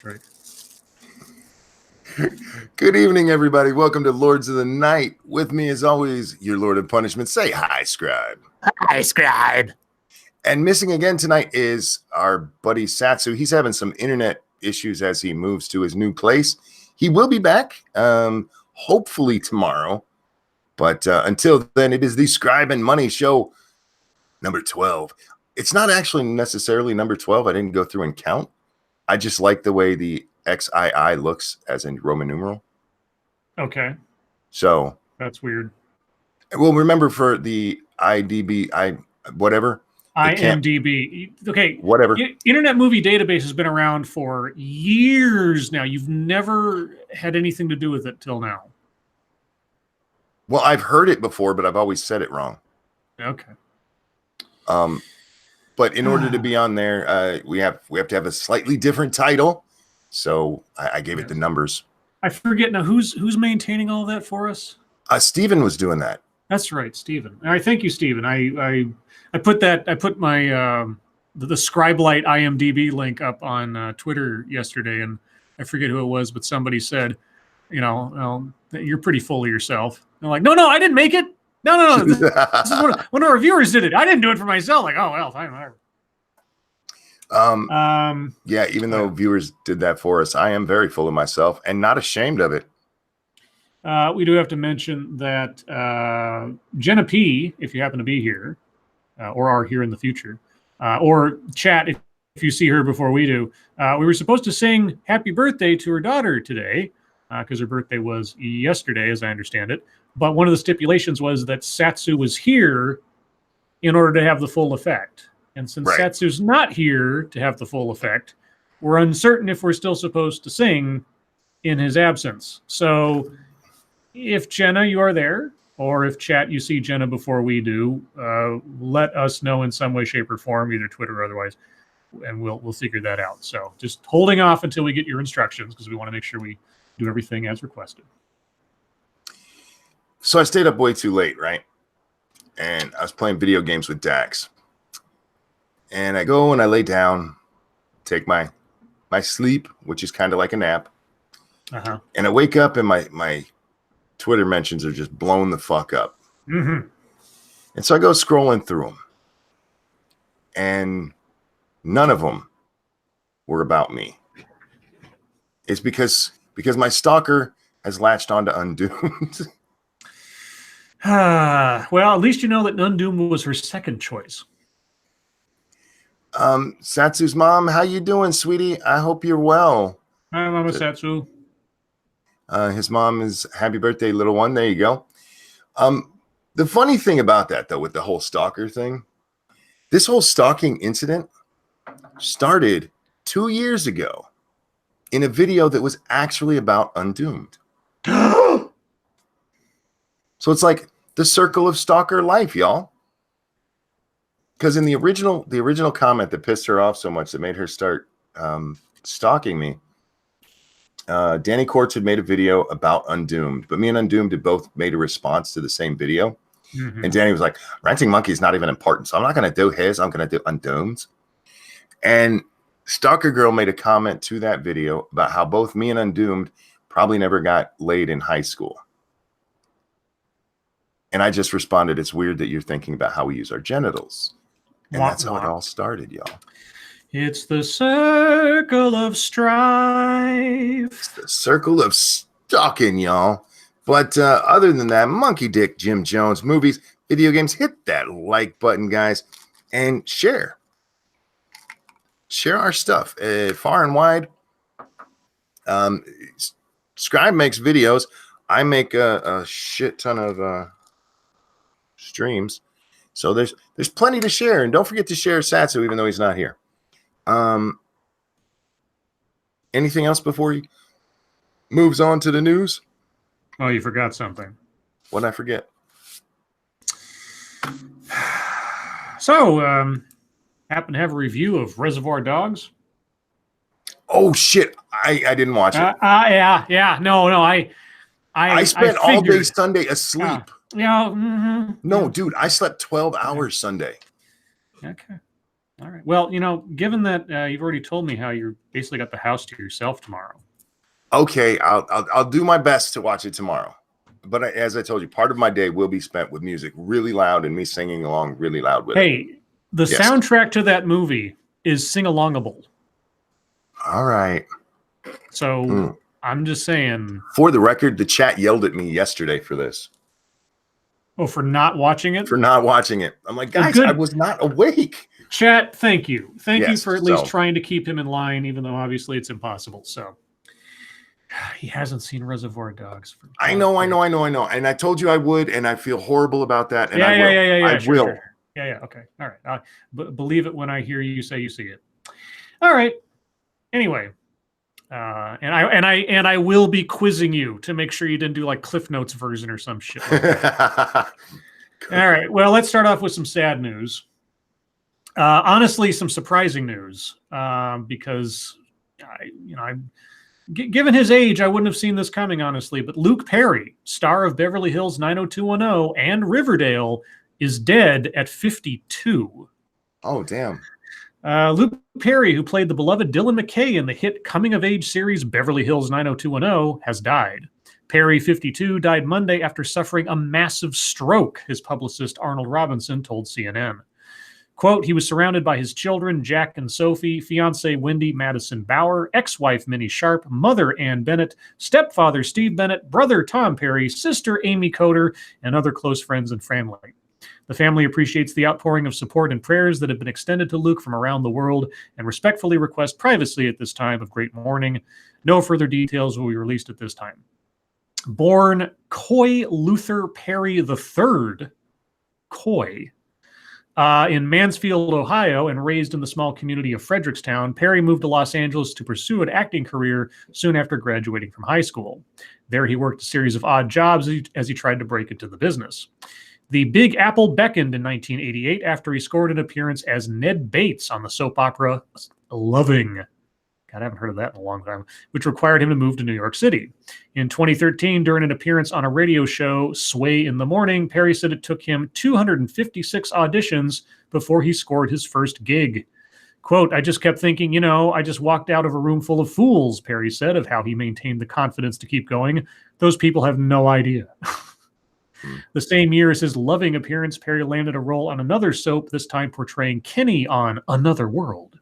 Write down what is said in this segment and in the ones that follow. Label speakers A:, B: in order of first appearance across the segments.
A: Right.
B: Good evening, everybody. Welcome to Lords of the Night. With me, as always, your Lord of Punishment. Say hi, Scribe.
A: Hi, Scribe.
B: And missing again tonight is our buddy Satsu. He's having some internet issues as he moves to his new place. He will be back, hopefully tomorrow. But until then, it is the Scribe and Money Show number 12. It's not actually necessarily number 12. I didn't go through and count. I just like the way the XII looks as in Roman numeral.
A: Okay.
B: So
A: that's weird.
B: Well, remember for the whatever.
A: IMDb. Okay.
B: Whatever.
A: Internet Movie Database has been around for years now. You've never had anything to do with it till now.
B: Well, I've heard it before, but I've always said it wrong.
A: Okay.
B: But in order to be on there, we have to have a slightly different title. So I gave it the numbers.
A: I forget now who's maintaining all that for us?
B: Steven was doing that.
A: That's right, Steven. All right, thank you, Steven. I put my the Scribe Light IMDb link up on Twitter yesterday, and I forget who it was, but somebody said, well, you're pretty full of yourself. I'm like, no, I didn't make it. No. This is one of our viewers did it. I didn't do it for myself. Like, oh well, fine, whatever.
B: Yeah, even though viewers did that for us, I am very full of myself and not ashamed of it.
A: We do have to mention that Jenna P, if you happen to be here, or are here in the future, or chat if you see her before we do, we were supposed to sing happy birthday to her daughter today, because her birthday was yesterday, as I understand it. But one of the stipulations was that Satsu was here in order to have the full effect. And since Satsu's not here to have the full effect, we're uncertain if we're still supposed to sing in his absence. So if Jenna, you are there, or if chat, you see Jenna before we do, let us know in some way, shape, or form, either Twitter or otherwise, and we'll figure that out. So just holding off until we get your instructions, because we want to make sure we do everything as requested.
B: So I stayed up way too late, right? And I was playing video games with Dax. And I go and I lay down, take my sleep, which is kind of like a nap.
A: Uh-huh.
B: And I wake up and my Twitter mentions are just blown the fuck up.
A: Mm-hmm.
B: And so I go scrolling through them. And none of them were about me. It's because my stalker has latched onto Undoomed.
A: Well, at least you know that Undoomed was her second choice.
B: Satsu's mom, how you doing, sweetie? I hope you're well.
A: Hi, Mama Satsu.
B: His mom is happy birthday, little one. There you go. The funny thing about that, though, with the whole stalker thing, this whole stalking incident started 2 years ago in a video that was actually about Undoomed. So it's like the circle of stalker life, y'all. Because in the original comment that pissed her off so much that made her start stalking me, Danny Quartz had made a video about Undoomed, but me and Undoomed had both made a response to the same video. Mm-hmm. And Danny was like, Ranting Monkey is not even important, so I'm not going to do his. I'm going to do Undoomed. And Stalker Girl made a comment to that video about how both me and Undoomed probably never got laid in high school. And I just responded, it's weird that you're thinking about how we use our genitals. And that's how it all started, y'all.
A: It's the circle of strife.
B: It's the circle of stalking, y'all. But other than that, Monkey Dick, Jim Jones, movies, video games, hit that like button, guys, and share. Share our stuff far and wide. Scribe makes videos. I make a shit ton of streams. So there's plenty to share. And don't forget to share Satsu, even though he's not here. Anything else before he moves on to the news?
A: Oh, you forgot something.
B: What did I forget?
A: So, happen to have a review of Reservoir Dogs?
B: Oh shit! I didn't watch it.
A: Yeah. No.
B: I spent all day Sunday asleep.
A: Yeah. Mm-hmm.
B: No, dude, I slept 12 hours Sunday.
A: Okay. All right. Well, given that you've already told me how you basically got the house to yourself tomorrow.
B: Okay, I'll do my best to watch it tomorrow. But as I told you, part of my day will be spent with music really loud and me singing along really loud with it.
A: Hey, the soundtrack to that movie is sing-alongable.
B: All right.
A: So I'm just saying.
B: For the record, the chat yelled at me yesterday for this.
A: Oh, for not watching it?
B: For not watching it. I'm like, guys, I was not awake.
A: Chat, thank you. Thank you for at least
B: so.
A: trying to keep him in line, even though obviously it's impossible. So he hasn't seen Reservoir Dogs.
B: I know. And I told you I would, and I feel horrible about that. And
A: yeah,
B: I will.
A: Yeah,
B: I will.
A: Sure. Yeah. Okay. All right. Believe it when I hear you say you see it. All right. Anyway, and I will be quizzing you to make sure you didn't do like Cliff Notes version or some shit like that. All right. Well, let's start off with some sad news. Honestly, some surprising news because given his age, I wouldn't have seen this coming, honestly. But Luke Perry, star of Beverly Hills 90210 and Riverdale, is dead at 52.
B: Oh, damn.
A: Luke Perry, who played the beloved Dylan McKay in the hit coming-of-age series Beverly Hills 90210, has died. Perry, 52, died Monday after suffering a massive stroke, his publicist Arnold Robinson told CNN. Quote, he was surrounded by his children, Jack and Sophie, fiancée Wendy Madison Bauer, ex-wife Minnie Sharp, mother Ann Bennett, stepfather Steve Bennett, brother Tom Perry, sister Amy Coder, and other close friends and family. The family appreciates the outpouring of support and prayers that have been extended to Luke from around the world and respectfully request privacy at this time of great mourning. No further details will be released at this time. Born Coy Luther Perry III, Coy, in Mansfield, Ohio, and raised in the small community of Frederickstown, Perry moved to Los Angeles to pursue an acting career soon after graduating from high school. There he worked a series of odd jobs as he tried to break into the business. The Big Apple beckoned in 1988 after he scored an appearance as Ned Bates on the soap opera Loving. God, I haven't heard of that in a long time, which required him to move to New York City. In 2013, during an appearance on a radio show, Sway in the Morning, Perry said it took him 256 auditions before he scored his first gig. Quote, I just kept thinking, I just walked out of a room full of fools, Perry said, of how he maintained the confidence to keep going. Those people have no idea. The same year as his Loving appearance, Perry landed a role on another soap, this time portraying Kenny on Another World.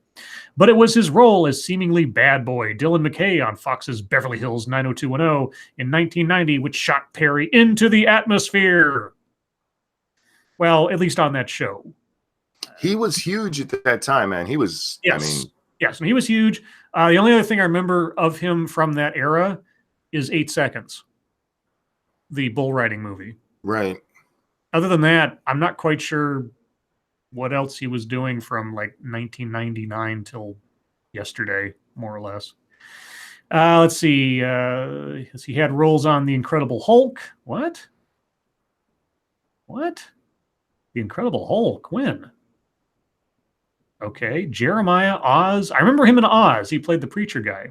A: But it was his role as seemingly bad boy Dylan McKay on Fox's Beverly Hills 90210 in 1990, which shot Perry into the atmosphere. Well, at least on that show.
B: He was huge at that time, man. He was,
A: yes, he was huge. The only other thing I remember of him from that era is 8 Seconds, the bull riding movie.
B: Right.
A: Other than that, I'm not quite sure what else he was doing from like 1999 till yesterday, more or less. Let's see. He had roles on The Incredible Hulk. What? The Incredible Hulk? When? Okay. Jeremiah, Oz. I remember him in Oz. He played the preacher guy.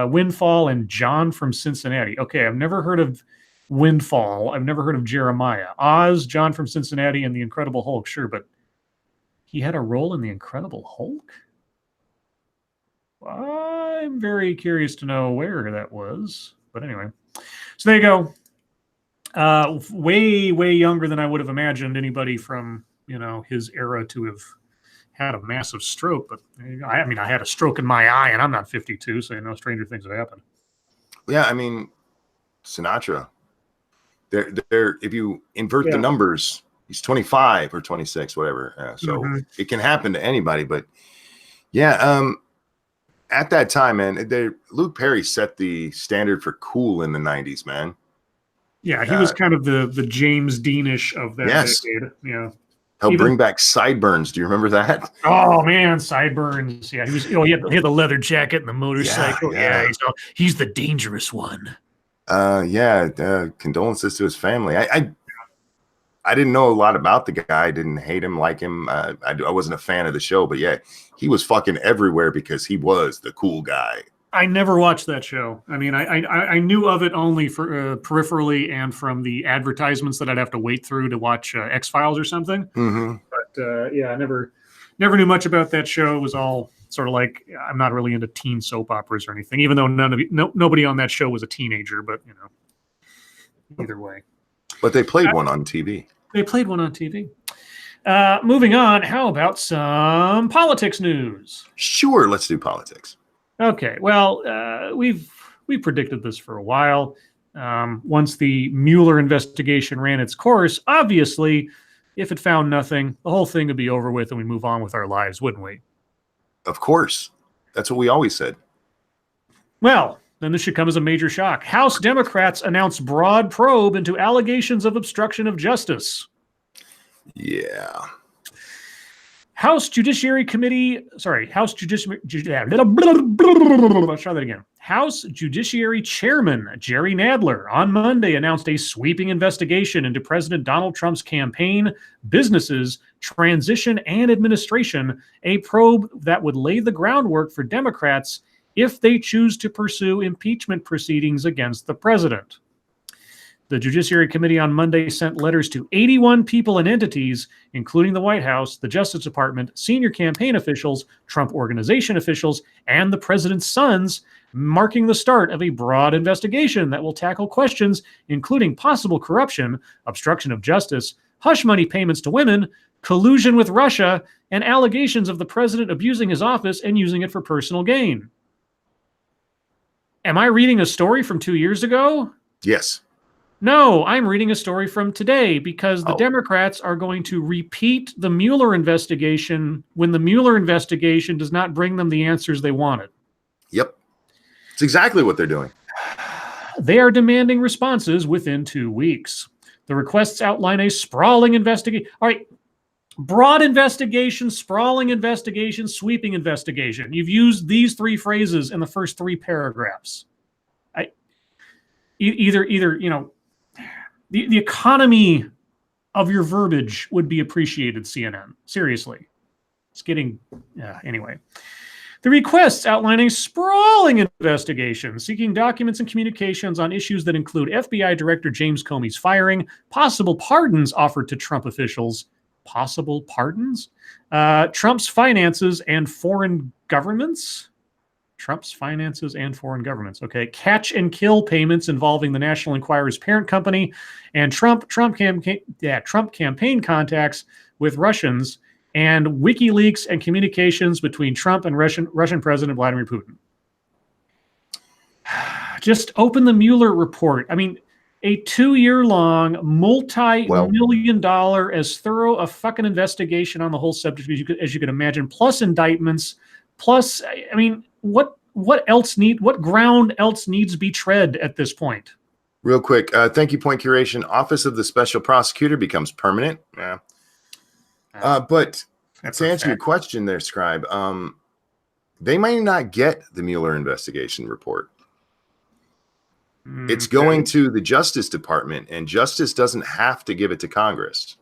A: Windfall and John from Cincinnati. Okay, I've never heard of Windfall. I've never heard of Jeremiah. Oz, John from Cincinnati, and The Incredible Hulk. Sure, but he had a role in The Incredible Hulk? I'm very curious to know where that was. But anyway, so there you go. Way, way younger than I would have imagined anybody from, his era to have had a massive stroke. But I had a stroke in my eye, and I'm not 52, so stranger things have happened.
B: Yeah, Sinatra. There. If you invert the numbers, he's 25 or 26, whatever. So it can happen to anybody. But yeah, at that time, man, Luke Perry set the standard for cool in the 90s, man.
A: Yeah, he was kind of the James Dean-ish of that decade. Yeah.
B: Helped bring back Sideburns. Do you remember that?
A: Oh man, Sideburns. Yeah, he had the leather jacket and the motorcycle. Yeah, he's the dangerous one.
B: Condolences to his family. I didn't know a lot about the guy. I didn't hate him, like him. I wasn't a fan of the show, but yeah, he was fucking everywhere because he was the cool guy.
A: I never watched that show. I knew of it only for peripherally and from the advertisements that I'd have to wait through to watch X-Files or something.
B: Mm-hmm.
A: But I Never knew much about that show. It was all sort of like, I'm not really into teen soap operas or anything, even though nobody on that show was a teenager, but either way.
B: But they played one on TV.
A: They played one on TV. Moving on, how about some politics news?
B: Sure, let's do politics.
A: Okay, well, we've predicted this for a while. Once the Mueller investigation ran its course, obviously, if it found nothing, the whole thing would be over with and we move on with our lives, wouldn't we?
B: Of course. That's what we always said.
A: Well, then this should come as a major shock. House Democrats announced broad probe into allegations of obstruction of justice.
B: Yeah.
A: House Judiciary Chairman Jerry Nadler on Monday announced a sweeping investigation into President Donald Trump's campaign, businesses, transition, and administration, a probe that would lay the groundwork for Democrats if they choose to pursue impeachment proceedings against the president. The Judiciary Committee on Monday sent letters to 81 people and entities, including the White House, the Justice Department, senior campaign officials, Trump Organization officials, and the president's sons, marking the start of a broad investigation that will tackle questions including possible corruption, obstruction of justice, hush money payments to women, collusion with Russia, and allegations of the president abusing his office and using it for personal gain. Am I reading a story from 2 years ago?
B: Yes.
A: No, I'm reading a story from today because the Democrats are going to repeat the Mueller investigation when the Mueller investigation does not bring them the answers they wanted.
B: Yep. It's exactly what they're doing.
A: They are demanding responses within 2 weeks. The requests outline a sprawling investigation. All right. Broad investigation, sprawling investigation, sweeping investigation. You've used these 3 phrases in the first 3 paragraphs. Either the economy of your verbiage would be appreciated, CNN. Seriously. It's getting, anyway. The requests outline a sprawling investigation seeking documents and communications on issues that include FBI Director James Comey's firing, possible pardons offered to Trump officials, possible pardons, Trump's finances and foreign governments. Trump's finances and foreign governments. Okay. Catch and kill payments involving the National Enquirer's parent company and Trump campaign contacts with Russians and WikiLeaks and communications between Trump and Russian President Vladimir Putin. Just open the Mueller report. I mean, a 2-year-long, multi-million-dollar, as thorough a fucking investigation on the whole subject as you could imagine, plus indictments, plus, I mean, what ground else needs to be tread at this point?
B: Real quick, thank you, Point Curation. Office of the Special Prosecutor becomes permanent. Yeah. But to answer your question there, Scribe, they might not get the Mueller investigation report. It's going to the Justice Department, and Justice doesn't have to give it to Congress.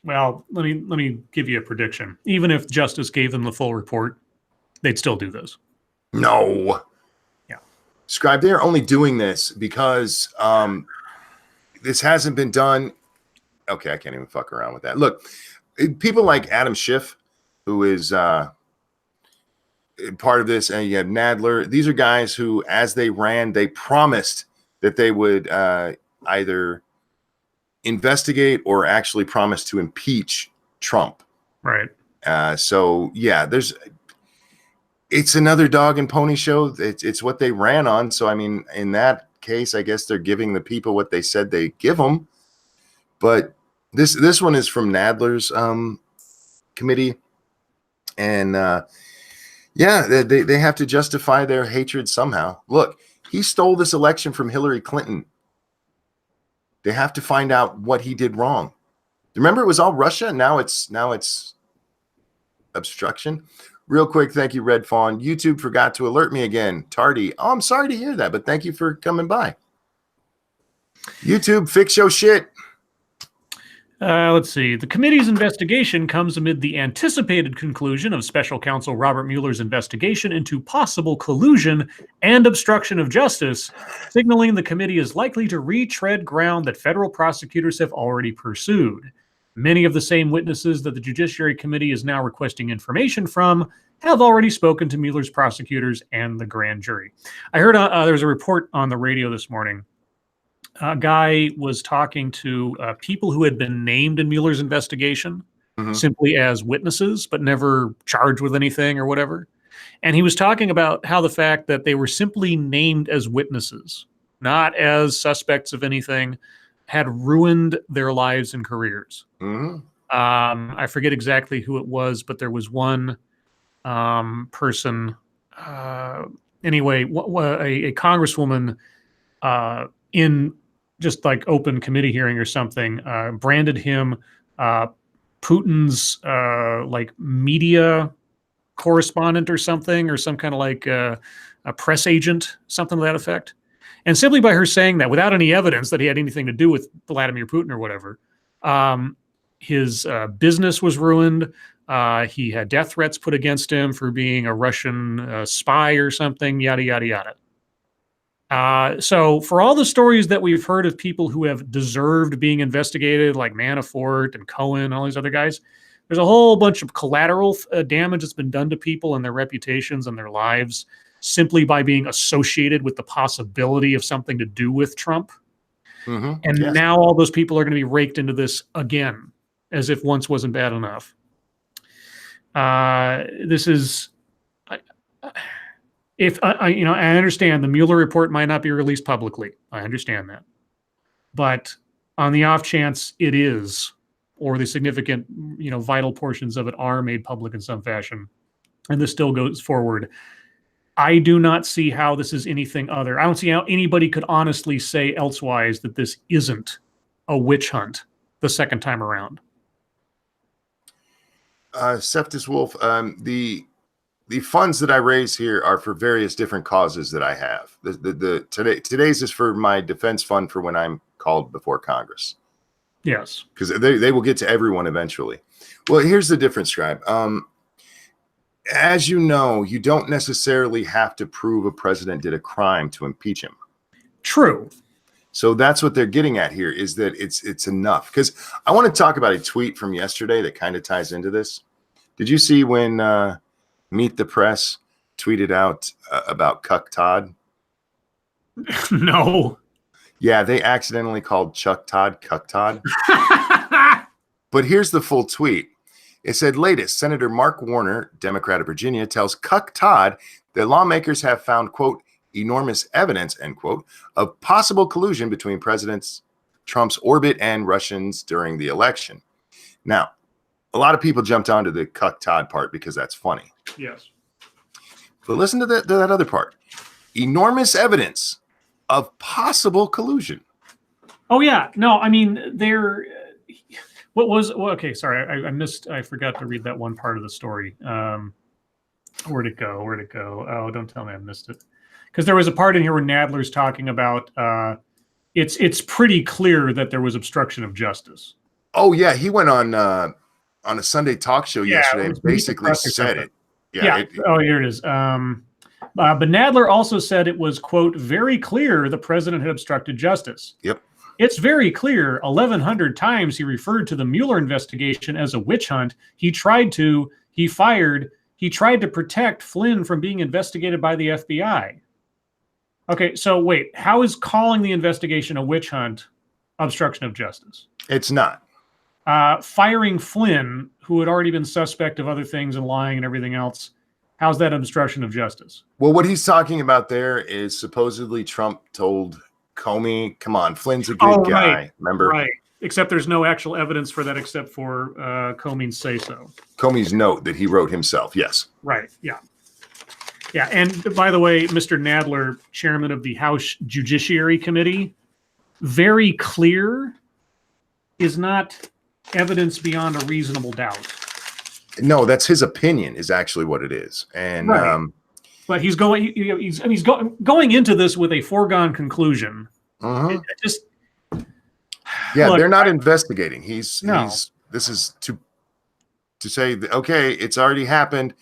A: Well, let me give you a prediction. Even if Justice gave them the full report, they'd still do this.
B: No.
A: Yeah.
B: Scribe, they're only doing this because this hasn't been done. Okay, I can't even fuck around with that. Look, people like Adam Schiff, who is part of this, and you have Nadler. These are guys who, as they ran, they promised that they would either investigate or actually promise to impeach Trump.
A: Right.
B: So yeah, it's another dog and pony show. It's what they ran on. So I mean, in that case, I guess they're giving the people what they said they give them. But this one is from Nadler's committee, and yeah, they have to justify their hatred somehow. Look, he stole this election from Hillary Clinton. They have to find out what he did wrong. Remember, it was all Russia. Now it's obstruction. Real quick, thank you, Red Fawn. YouTube forgot to alert me again. Tardy. Oh, I'm sorry to hear that, but thank you for coming by. YouTube, fix your shit.
A: Let's see. The committee's investigation comes amid the anticipated conclusion of Special Counsel Robert Mueller's investigation into possible collusion and obstruction of justice, signaling the committee is likely to retread ground that federal prosecutors have already pursued. Many of the same witnesses that the Judiciary Committee is now requesting information from have already spoken to Mueller's prosecutors and the grand jury. I heard there was a report on the radio this morning. A guy was talking to people who had been named in Mueller's investigation simply as witnesses, but never charged with anything or whatever. And he was talking about how the fact that they were simply named as witnesses, not as suspects of anything, had ruined their lives and careers. I forget exactly who it was, but there was one person, anyway, a congresswoman in just like open committee hearing or something, branded him Putin's like media correspondent or something, or some kind of like a press agent, something to that effect. And simply by her saying that, without any evidence that he had anything to do with Vladimir Putin or whatever, his business was ruined. He had death threats put against him for being a Russian spy or something, yada, yada, yada. So for all the stories that we've heard of people who have deserved being investigated, like Manafort and Cohen and all these other guys, there's a whole bunch of collateral damage that's been done to people and their reputations and their lives simply by being associated with the possibility of something to do with Trump. And now all those people are going to be raked into this again, as if once wasn't bad enough. This is, if I understand the Mueller report might not be released publicly. I understand that, but on the off chance it is, or the significant, vital portions of it are made public in some fashion, and this still goes forward, I do not see how this is anything other. I don't see how anybody could honestly say elsewise that this isn't a witch hunt the second time around.
B: Septus Wolf, the funds that I raise here are for various different causes that I have. Today's is for my defense fund for when I'm called before Congress.
A: Yes,
B: because they will get to everyone eventually. Well, here's the difference, Scribe. As you know, you don't necessarily have to prove a president did a crime to impeach him.
A: True.
B: So that's what they're getting at here, is that it's enough. Because I want to talk about a tweet from yesterday that kind of ties into this. Did you see when Meet the Press tweeted out about Cuck Todd?
A: No.
B: Yeah, they accidentally called Chuck Todd Cuck Todd. But here's the full tweet. It said, latest, Senator Mark Warner, Democrat of Virginia, tells Cuck Todd that lawmakers have found, quote, enormous evidence, end quote, of possible collusion between President Trump's orbit and Russians during the election. Now, a lot of people jumped onto the Cuck Todd part because that's funny.
A: Yes. But
B: listen to that other part. Enormous evidence of possible collusion.
A: Oh, yeah. No, I mean, okay, sorry, I forgot to read that one part of the story. Where'd it go? Oh, don't tell me I missed it. Because there was a part in here where Nadler's talking about it's pretty clear that there was obstruction of justice.
B: Oh, yeah, he went on a Sunday talk show yesterday and basically said it.
A: Yeah. Here it is. But Nadler also said it was, quote, very clear the president had obstructed justice.
B: Yep.
A: It's very clear 1,100 times he referred to the Mueller investigation as a witch hunt. He tried to protect Flynn from being investigated by the FBI. Okay, so wait, how is calling the investigation a witch hunt obstruction of justice?
B: It's not.
A: Firing Flynn, who had already been suspect of other things and lying and everything else, how's that obstruction of justice?
B: Well, what he's talking about there is supposedly Trump told Comey, come on, Flynn's a good guy.
A: Right.
B: Remember?
A: Right. Except there's no actual evidence for that except for Comey's say-so.
B: Comey's note that he wrote himself, yes.
A: Right, yeah. Yeah, and by the way, Mr. Nadler, chairman of the House Judiciary Committee, very clear is not evidence beyond a reasonable doubt.
B: No, that's his opinion is actually what it is. And
A: right. But he's going into this with a foregone conclusion.
B: They're not investigating. This is to say that, okay, it's already happened.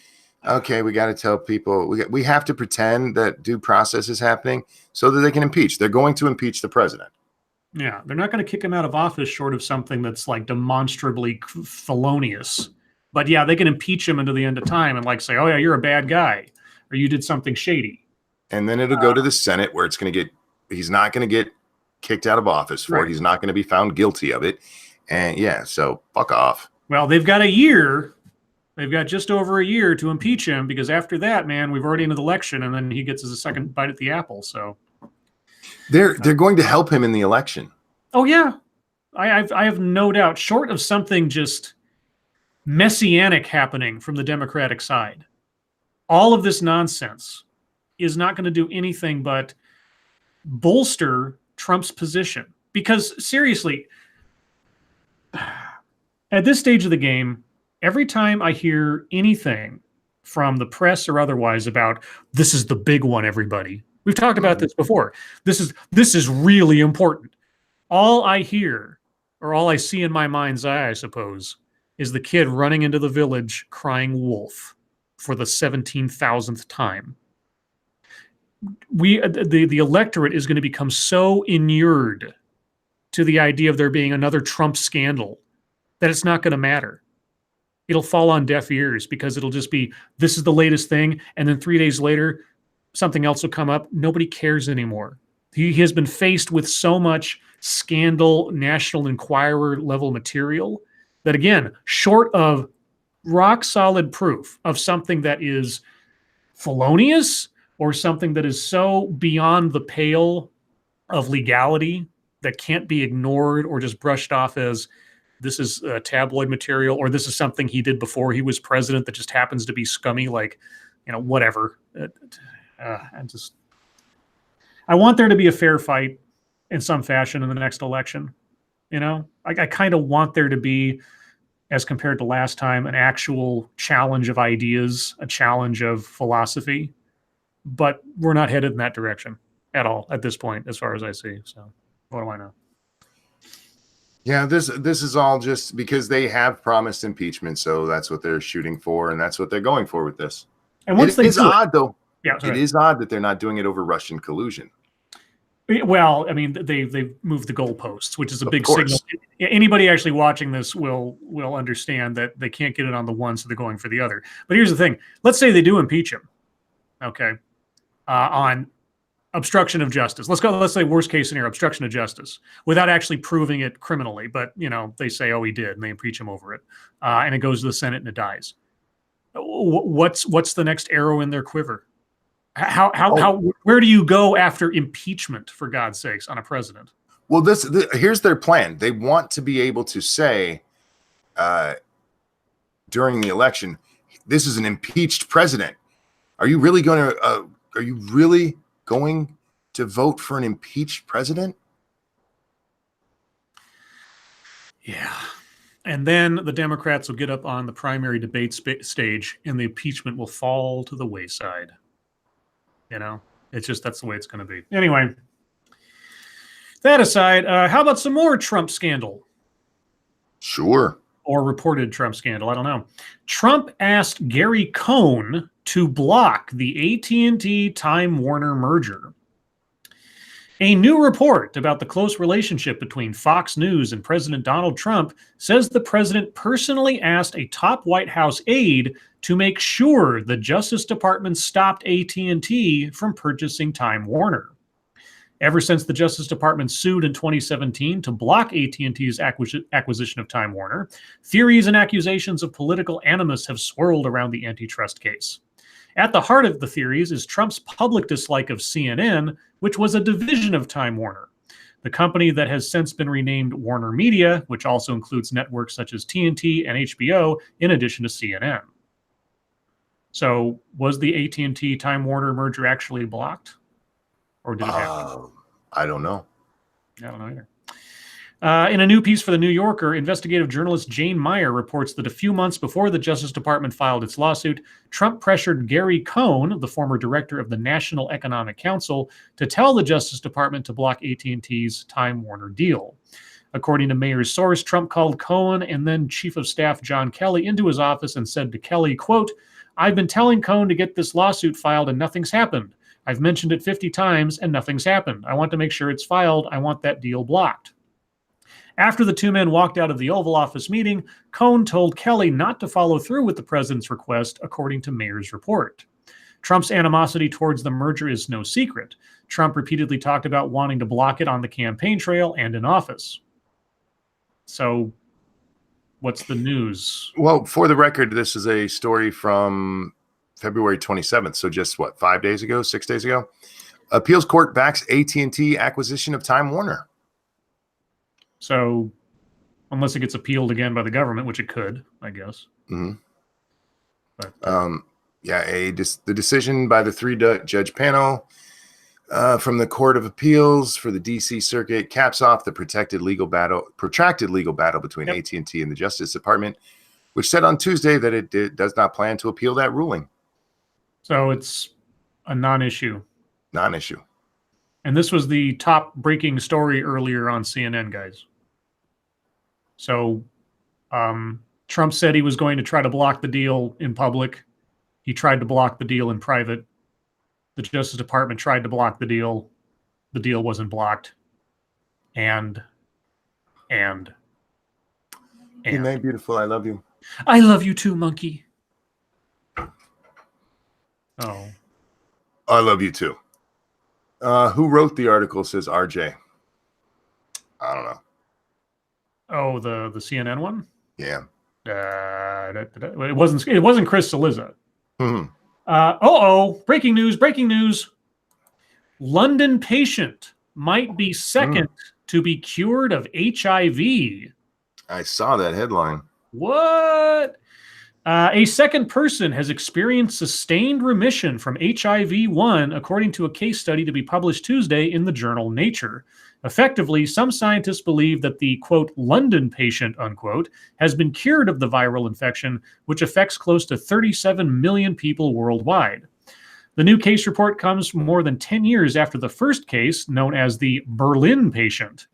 B: Okay, we got to tell people we have to pretend that due process is happening so that they can impeach. They're going to impeach the president.
A: Yeah, they're not going to kick him out of office short of something that's like demonstrably felonious. But yeah, they can impeach him into the end of time and like say, "Oh yeah, you're a bad guy, or you did something shady."
B: And then it'll go to the Senate where it's going to get. He's not going to get kicked out of office for it. He's not going to be found guilty of it. And yeah, so fuck off.
A: Well, they've got a year. They've got just over a year to impeach him because after that, man, we've already into the election, and then he gets his second bite at the apple. So
B: they're going to help him in the election.
A: Oh yeah, I have no doubt. Short of something just messianic happening from the Democratic side, all of this nonsense is not going to do anything but bolster Trump's position. Because seriously, at this stage of the game, every time I hear anything from the press or otherwise about this is the big one, everybody. We've talked about this before. This is really important. All I hear, or all I see in my mind's eye, I suppose, is the kid running into the village crying wolf for the 17,000th time. The electorate is going to become so inured to the idea of there being another Trump scandal that it's not going to matter. It'll fall on deaf ears because it'll just be, this is the latest thing. And then 3 days later, something else will come up. Nobody cares anymore. He has been faced with so much scandal, National Enquirer level material that, again, short of rock solid proof of something that is felonious or something that is so beyond the pale of legality that can't be ignored or just brushed off as this is tabloid material, or this is something he did before he was president that just happens to be scummy, like, whatever. I want there to be a fair fight in some fashion in the next election. I kind of want there to be, as compared to last time, an actual challenge of ideas, a challenge of philosophy. But we're not headed in that direction at all at this point, as far as I see. So what do I know?
B: Yeah, this is all just because they have promised impeachment, so that's what they're shooting for, and that's what they're going for with this.
A: And once
B: it is odd, though.
A: Yeah,
B: it is odd that they're not doing it over Russian collusion.
A: Well, I mean, they've moved the goalposts, which is a big signal. Anybody actually watching this will understand that they can't get it on the one, so they're going for the other. But here's the thing: let's say they do impeach him, okay, on obstruction of justice. Let's say worst case scenario, obstruction of justice, without actually proving it criminally. But they say, oh, he did, and they impeach him over it, and it goes to the Senate and it dies. What's the next arrow in their quiver? Where do you go after impeachment, for God's sakes, on a president?
B: Well, here's their plan. They want to be able to say during the election, this is an impeached president. Are you really going to vote for an impeached president?
A: Yeah. And then the Democrats will get up on the primary debate stage and the impeachment will fall to the wayside. It's just, that's the way it's going to be. Anyway, that aside, how about some more Trump scandal?
B: Sure.
A: Or reported Trump scandal. I don't know. Trump asked Gary Cohn to block the AT&T Time Warner merger. A new report about the close relationship between Fox News and President Donald Trump says the president personally asked a top White House aide to make sure the Justice Department stopped AT&T from purchasing Time Warner. Ever since the Justice Department sued in 2017 to block AT&T's acquisition of Time Warner, theories and accusations of political animus have swirled around the antitrust case. At the heart of the theories is Trump's public dislike of CNN, which was a division of Time Warner, the company that has since been renamed Warner Media, which also includes networks such as TNT and HBO, in addition to CNN. So was the AT&T Time Warner merger actually blocked? Or did it happen?
B: I don't know.
A: I don't know either. In a new piece for The New Yorker, investigative journalist Jane Meyer reports that a few months before the Justice Department filed its lawsuit, Trump pressured Gary Cohn, the former director of the National Economic Council, to tell the Justice Department to block AT&T's Time Warner deal. According to Meyer's source, Trump called Cohn and then Chief of Staff John Kelly into his office and said to Kelly, quote, "I've been telling Cohn to get this lawsuit filed and nothing's happened. I've mentioned it 50 times and nothing's happened. I want to make sure it's filed. I want that deal blocked. After the two men walked out of the Oval Office meeting, Cohn told Kelly not to follow through with the president's request, according to Mayer's report. Trump's animosity towards the merger is no secret. Trump repeatedly talked about wanting to block it on the campaign trail and in office. So, what's the news?
B: Well, for the record, this is a story from February 27th. So just what, 5 days ago, 6 days ago? Appeals court backs AT&T acquisition of Time Warner.
A: So, unless it gets appealed again by the government, which it could, I guess.
B: Mm-hmm.
A: But,
B: the decision by the three-judge panel from the Court of Appeals for the D.C. Circuit caps off the protracted legal battle between AT&T and the Justice Department, which said on Tuesday that it does not plan to appeal that ruling.
A: So it's a non-issue.
B: Non-issue.
A: And this was the top breaking story earlier on CNN, guys. So Trump said he was going to try to block the deal in public. He tried to block the deal in private. The Justice Department tried to block the deal. The deal wasn't blocked. And.
B: Good night, beautiful. I love you.
A: I love you too, monkey. Oh.
B: I love you too. Who wrote the article, says RJ. I don't know.
A: Oh, the CNN one?
B: Yeah.
A: It wasn't Chris Cillizza.
B: Mm-hmm.
A: Breaking news. London patient might be second to be cured of HIV.
B: I saw that headline.
A: What? A second person has experienced sustained remission from HIV-1, according to a case study to be published Tuesday in the journal Nature. Effectively, some scientists believe that the, quote, London patient, unquote, has been cured of the viral infection, which affects close to 37 million people worldwide. The new case report comes more than 10 years after the first case, known as the Berlin patient.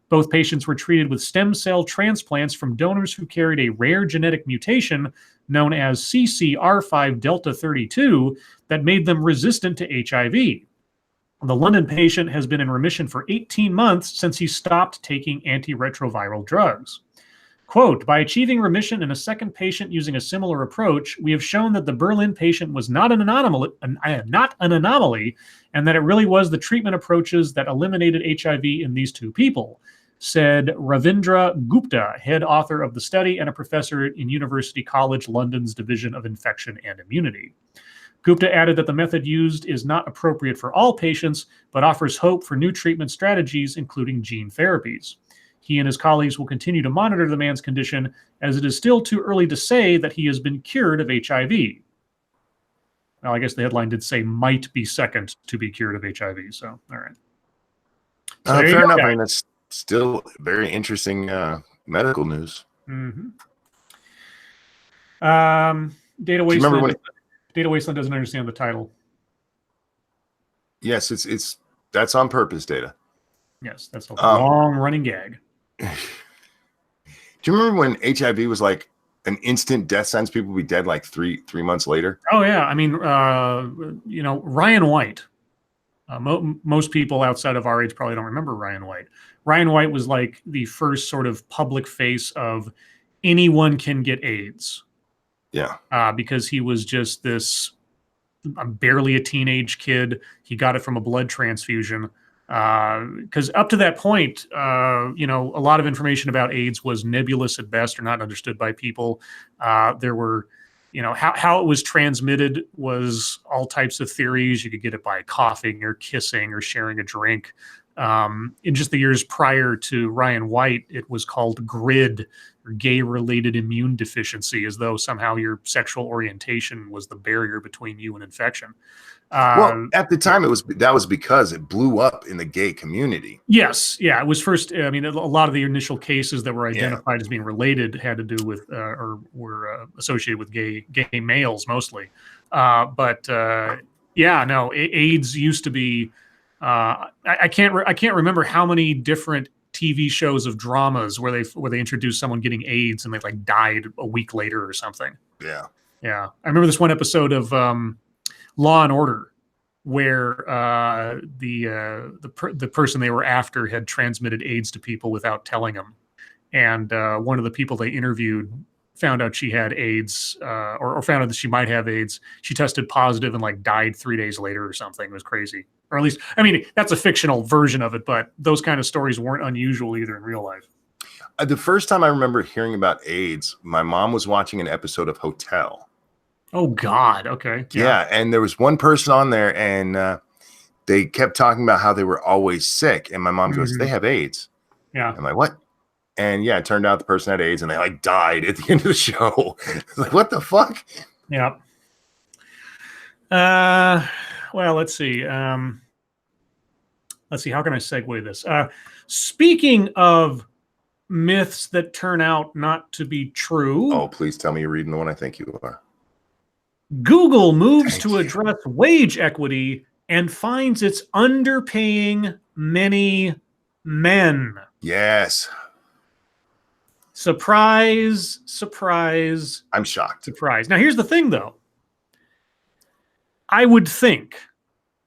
A: Both patients were treated with stem cell transplants from donors who carried a rare genetic mutation known as CCR5 delta 32 that made them resistant to HIV. The London patient has been in remission for 18 months since he stopped taking antiretroviral drugs. Quote, by achieving remission in a second patient using a similar approach, we have shown that the Berlin patient was not an anomaly, and that it really was the treatment approaches that eliminated HIV in these two people, said Ravindra Gupta, head author of the study and a professor in University College London's Division of Infection and Immunity. Gupta added that the method used is not appropriate for all patients, but offers hope for new treatment strategies, including gene therapies. He and his colleagues will continue to monitor the man's condition, as it is still too early to say that he has been cured of HIV. Well, I guess the headline did say might be second to be cured of HIV, so all right. So
B: fair enough. I mean, that's still very interesting medical news.
A: Mm-hmm. Data Wasteland doesn't understand the title.
B: Yes, that's on purpose, Data.
A: Yes, that's a long running gag.
B: Do you remember when HIV was like an instant death sentence? People would be dead like three months later.
A: Oh yeah, I mean, Ryan White. Most people outside of our age probably don't remember Ryan White. Ryan White was like the first sort of public face of anyone can get AIDS.
B: Yeah.
A: Because he was just this barely a teenage kid. He got it from a blood transfusion. Because up to that point, a lot of information about AIDS was nebulous at best or not understood by people. There were, how it was transmitted was all types of theories. You could get it by coughing or kissing or sharing a drink. In just the years prior to Ryan White, it was called GRID, or gay-related immune deficiency, as though somehow your sexual orientation was the barrier between you and infection.
B: Well, at the time, that was because it blew up in the gay community.
A: Yes, yeah, it was first. I mean, a lot of the initial cases that were identified as being related had to do with or were associated with gay males mostly. AIDS used to be. I can't remember how many different TV shows of dramas where they introduced someone getting AIDS and they like died a week later or something.
B: Yeah.
A: I remember this one episode of Law and Order, where the person they were after had transmitted AIDS to people without telling them, and one of the people they interviewed found out she had AIDS, or found out that she might have AIDS. She tested positive and like died 3 days later or something. It was crazy. Or at least, I mean, that's a fictional version of it, but those kind of stories weren't unusual either in real life.
B: The first time I remember hearing about AIDS, my mom was watching an episode of Hotel.
A: Oh, God. Okay.
B: Yeah. And there was one person on there, and they kept talking about how they were always sick. And my mom goes, they have AIDS.
A: Yeah.
B: I'm like, what? And yeah, it turned out the person had AIDS, and they like died at the end of the show. It's like, what the fuck?
A: Yeah. Well, let's see. How can I segue this? Speaking of myths that turn out not to be true.
B: Oh, please tell me you're reading the one I think you are.
A: Google moves to address wage equity and finds it's underpaying many men.
B: Yes.
A: Surprise, surprise.
B: I'm shocked.
A: Surprise. Now, here's the thing, though. I would think,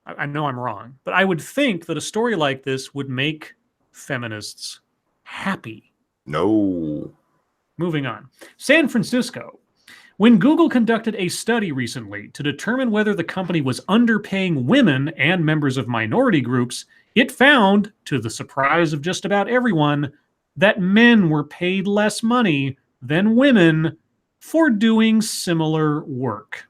A: I know I'm wrong, but I would think that a story like this would make feminists happy.
B: No.
A: Moving on. San Francisco. When Google conducted a study recently to determine whether the company was underpaying women and members of minority groups, it found, to the surprise of just about everyone, that men were paid less money than women for doing similar work.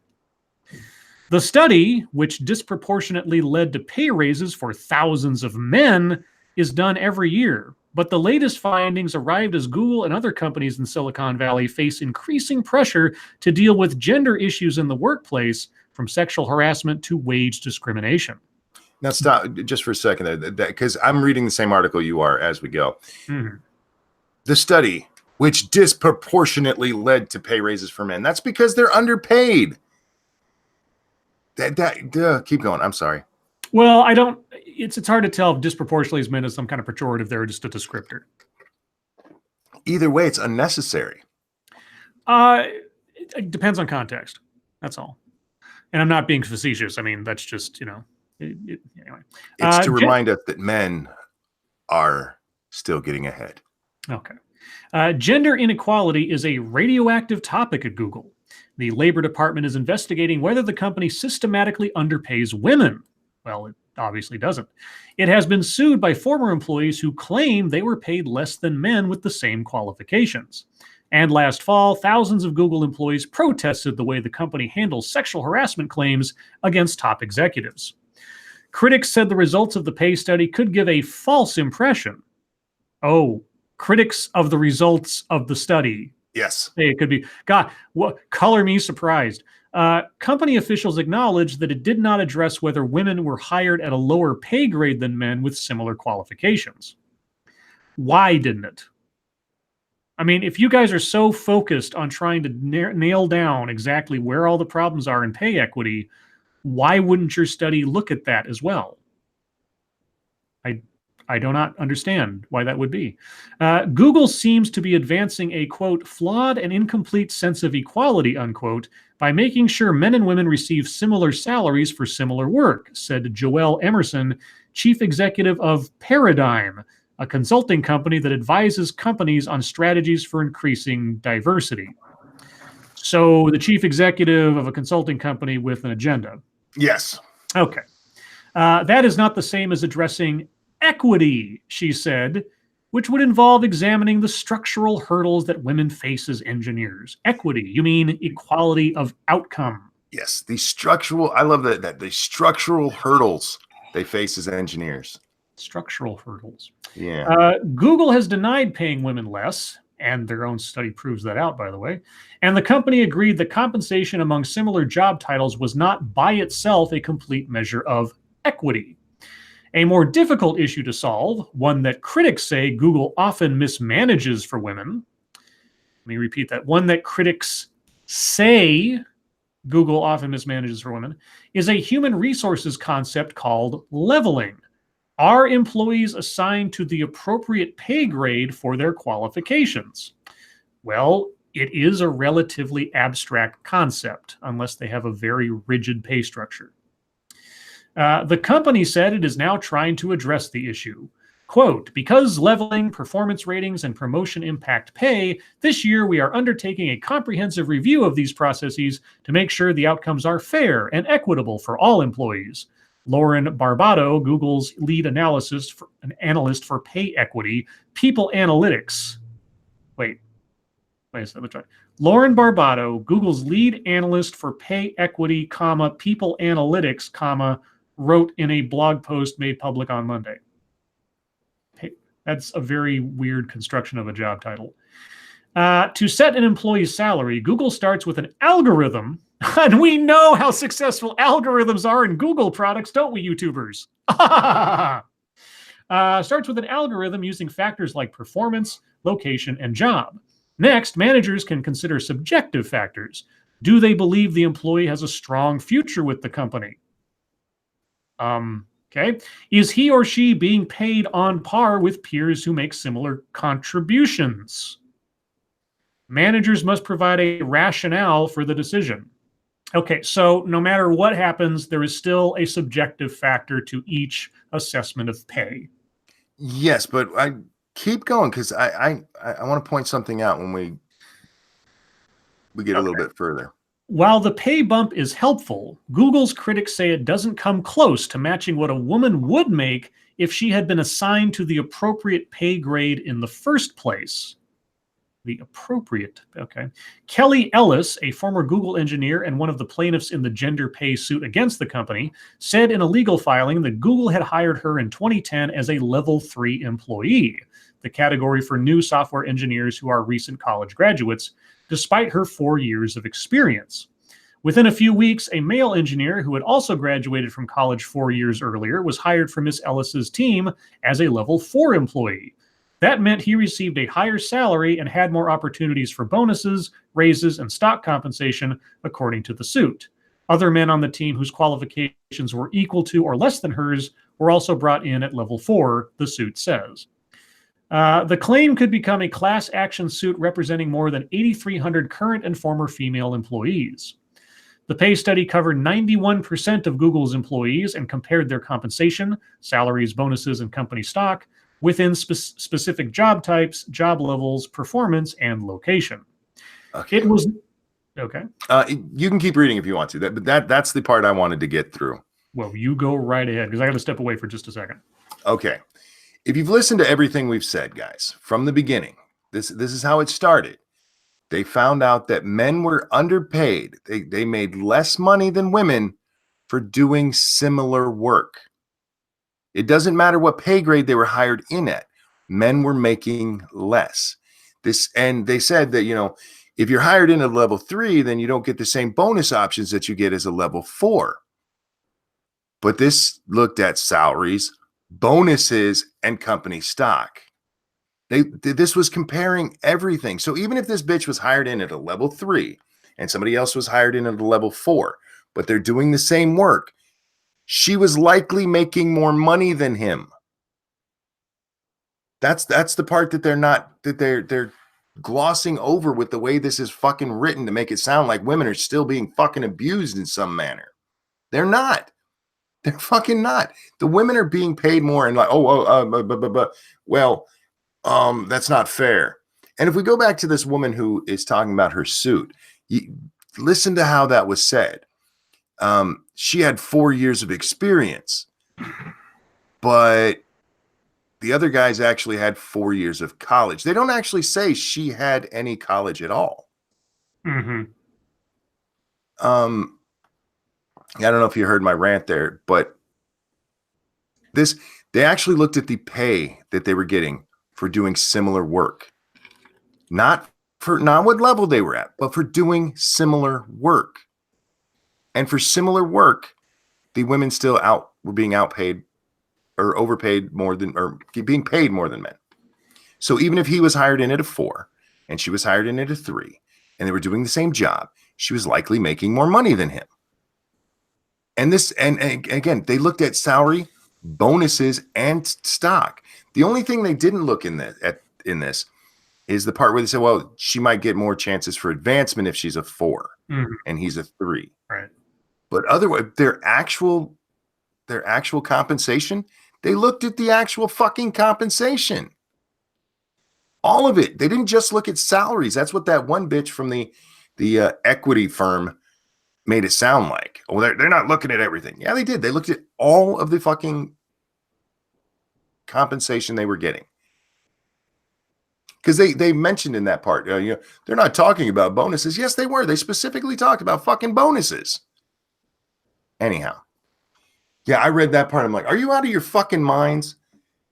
A: The study, which disproportionately led to pay raises for thousands of men, is done every year. But the latest findings arrived as Google and other companies in Silicon Valley face increasing pressure to deal with gender issues in the workplace, from sexual harassment to wage discrimination.
B: Now stop just for a second, because I'm reading the same article you are as we go.
A: Mm-hmm.
B: The study, which disproportionately led to pay raises for men, that's because they're underpaid. Keep going. I'm sorry.
A: Well, it's hard to tell if disproportionately is meant as some kind of pejorative there or just a descriptor.
B: Either way, it's unnecessary.
A: It depends on context. That's all. And I'm not being facetious. I mean, that's just, anyway.
B: It's to remind us that men are still getting ahead.
A: Okay. Gender inequality is a radioactive topic at Google. The Labor Department is investigating whether the company systematically underpays women. Well, it obviously doesn't. It has been sued by former employees who claim they were paid less than men with the same qualifications. And last fall, thousands of Google employees protested the way the company handles sexual harassment claims against top executives. Critics said the results of the pay study could give a false impression. Oh, critics of the results of the study.
B: Yes.
A: Hey, it could be. God, what? Color me surprised. Company officials acknowledged that it did not address whether women were hired at a lower pay grade than men with similar qualifications. Why didn't it? I mean, if you guys are so focused on trying to nail down exactly where all the problems are in pay equity, why wouldn't your study look at that as well? I do not understand why that would be. Google seems to be advancing a, quote, flawed and incomplete sense of equality, unquote, by making sure men and women receive similar salaries for similar work, said Joelle Emerson, chief executive of Paradigm, a consulting company that advises companies on strategies for increasing diversity. So the chief executive of a consulting company with an agenda.
B: Yes.
A: Okay. That is not the same as addressing equity, she said, which would involve examining the structural hurdles that women face as engineers. Equity, you mean equality of outcome.
B: Yes, I love that the structural hurdles they face as engineers.
A: Structural hurdles.
B: Yeah.
A: Google has denied paying women less, and their own study proves that out, by the way. And the company agreed that compensation among similar job titles was not by itself a complete measure of equity. A more difficult issue to solve, one that critics say Google often mismanages for women. Let me repeat that. One that critics say Google often mismanages for women, is a human resources concept called leveling. Are employees assigned to the appropriate pay grade for their qualifications? Well, it is a relatively abstract concept, unless they have a very rigid pay structure. The company said it is now trying to address the issue. Quote, because leveling, performance ratings, and promotion impact pay, this year we are undertaking a comprehensive review of these processes to make sure the outcomes are fair and equitable for all employees. Lauren Barbado, Google's lead analyst for pay equity, people analytics. Wait a second, let me try. Lauren Barbado, Google's lead analyst for pay equity, people analytics, wrote in a blog post made public on Monday. That's a very weird construction of a job title. To set an employee's salary, Google starts with an algorithm. And we know how successful algorithms are in Google products, don't we, YouTubers? Starts with an algorithm using factors like performance, location, and job. Next, managers can consider subjective factors. Do they believe the employee has a strong future with the company? Okay. Is he or she being paid on par with peers who make similar contributions? Managers must provide a rationale for the decision. Okay, so no matter what happens, there is still a subjective factor to each assessment of pay.
B: Yes, but I keep going because I want to point something out when we get a little bit further.
A: While the pay bump is helpful, Google's critics say it doesn't come close to matching what a woman would make if she had been assigned to the appropriate pay grade in the first place. Kelly Ellis, a former Google engineer and one of the plaintiffs in the gender pay suit against the company, said in a legal filing that Google had hired her in 2010 as a level 3 employee, the category for new software engineers who are recent college graduates, despite her 4 years of experience. Within a few weeks, a male engineer who had also graduated from college 4 years earlier was hired for Miss Ellis's team as a level 4 employee. That meant he received a higher salary and had more opportunities for bonuses, raises, and stock compensation, according to the suit. Other men on the team whose qualifications were equal to or less than hers were also brought in at level 4, the suit says. The claim could become a class action suit representing more than 8,300 current and former female employees. The pay study covered 91% of Google's employees and compared their compensation, salaries, bonuses, and company stock within specific job types, job levels, performance, and location.
B: Okay.
A: It was okay.
B: You can keep reading if you want to. That's the part I wanted to get through.
A: Well, you go right ahead because I got to step away for just a second.
B: Okay. If you've listened to everything we've said, guys, from the beginning, this is how it started. They found out that men were underpaid. They made less money than women for doing similar work. It doesn't matter what pay grade they were hired in at. Men were making less. And they said that, if you're hired in at level 3, then you don't get the same bonus options that you get as a level 4. But this looked at salaries, bonuses, and company stock. This was comparing everything. So even if this bitch was hired in at a level 3 and somebody else was hired in at a level 4, but they're doing the same work, she was likely making more money than him. That's the part that they're glossing over with the way this is fucking written to make it sound like women are still being fucking abused in some manner. They're not. They're fucking not. The women are being paid more and like, that's not fair. And if we go back to this woman who is talking about her suit, listen to how that was said. She had 4 years of experience, but the other guys actually had 4 years of college. They don't actually say she had any college at all.
A: Mm-hmm.
B: I don't know if you heard my rant there, but they actually looked at the pay that they were getting for doing similar work. Not what level they were at, but for doing similar work. And for similar work, the women still were being outpaid or overpaid more than, or being paid more than men. So even if he was hired in at a 4 and she was hired in at a 3 and they were doing the same job, she was likely making more money than him. And again, they looked at salary, bonuses, and stock. The only thing they didn't look in this is the part where they said, well, she might get more chances for advancement if she's a 4 and he's a 3.
A: Right.
B: But otherwise, their actual their actual compensation. They looked at the actual fucking compensation. All of it. They didn't just look at salaries. That's what that one bitch from the equity firm made it sound like. Oh, they're not looking at everything. Yeah, they did. They looked at all of the fucking compensation they were getting. Because they mentioned in that part, they're not talking about bonuses. Yes, they were. They specifically talked about fucking bonuses. Anyhow. Yeah, I read that part. I'm like, are you out of your fucking minds?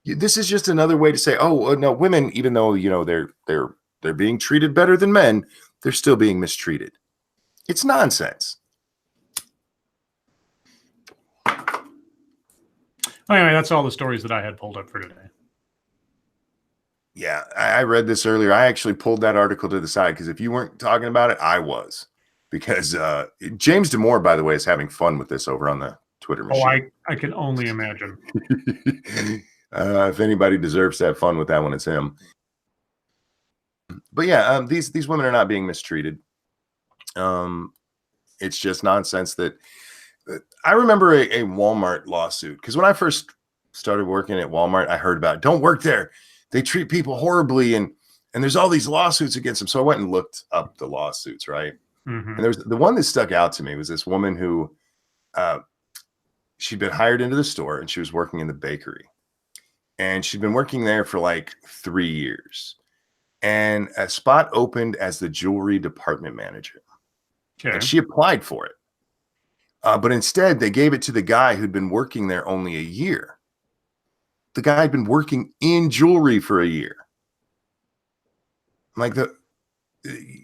B: This is just another way to say, oh, no, women, even though, they're being treated better than men, they're still being mistreated. It's nonsense.
A: Anyway, that's all the stories that I had pulled up for today.
B: Yeah, I read this earlier. I actually pulled that article to the side because if you weren't talking about it, I was. Because James Damore, by the way, is having fun with this over on the Twitter machine.
A: Oh, I can only imagine.
B: If anybody deserves to have fun with that one, it's him. But yeah, these women are not being mistreated. It's just nonsense that I remember a Walmart lawsuit because when I first started working at Walmart, I heard about don't work there. They treat people horribly, and there's all these lawsuits against them. So I went and looked up the lawsuits, right? Mm-hmm. And there's the one that stuck out to me was this woman who she'd been hired into the store and she was working in the bakery. And she'd been working there for like 3 years. And a spot opened as the jewelry department manager. Okay. And she applied for it. But instead, they gave it to the guy who'd been working there only a year. The guy had been working in jewelry for a year. Like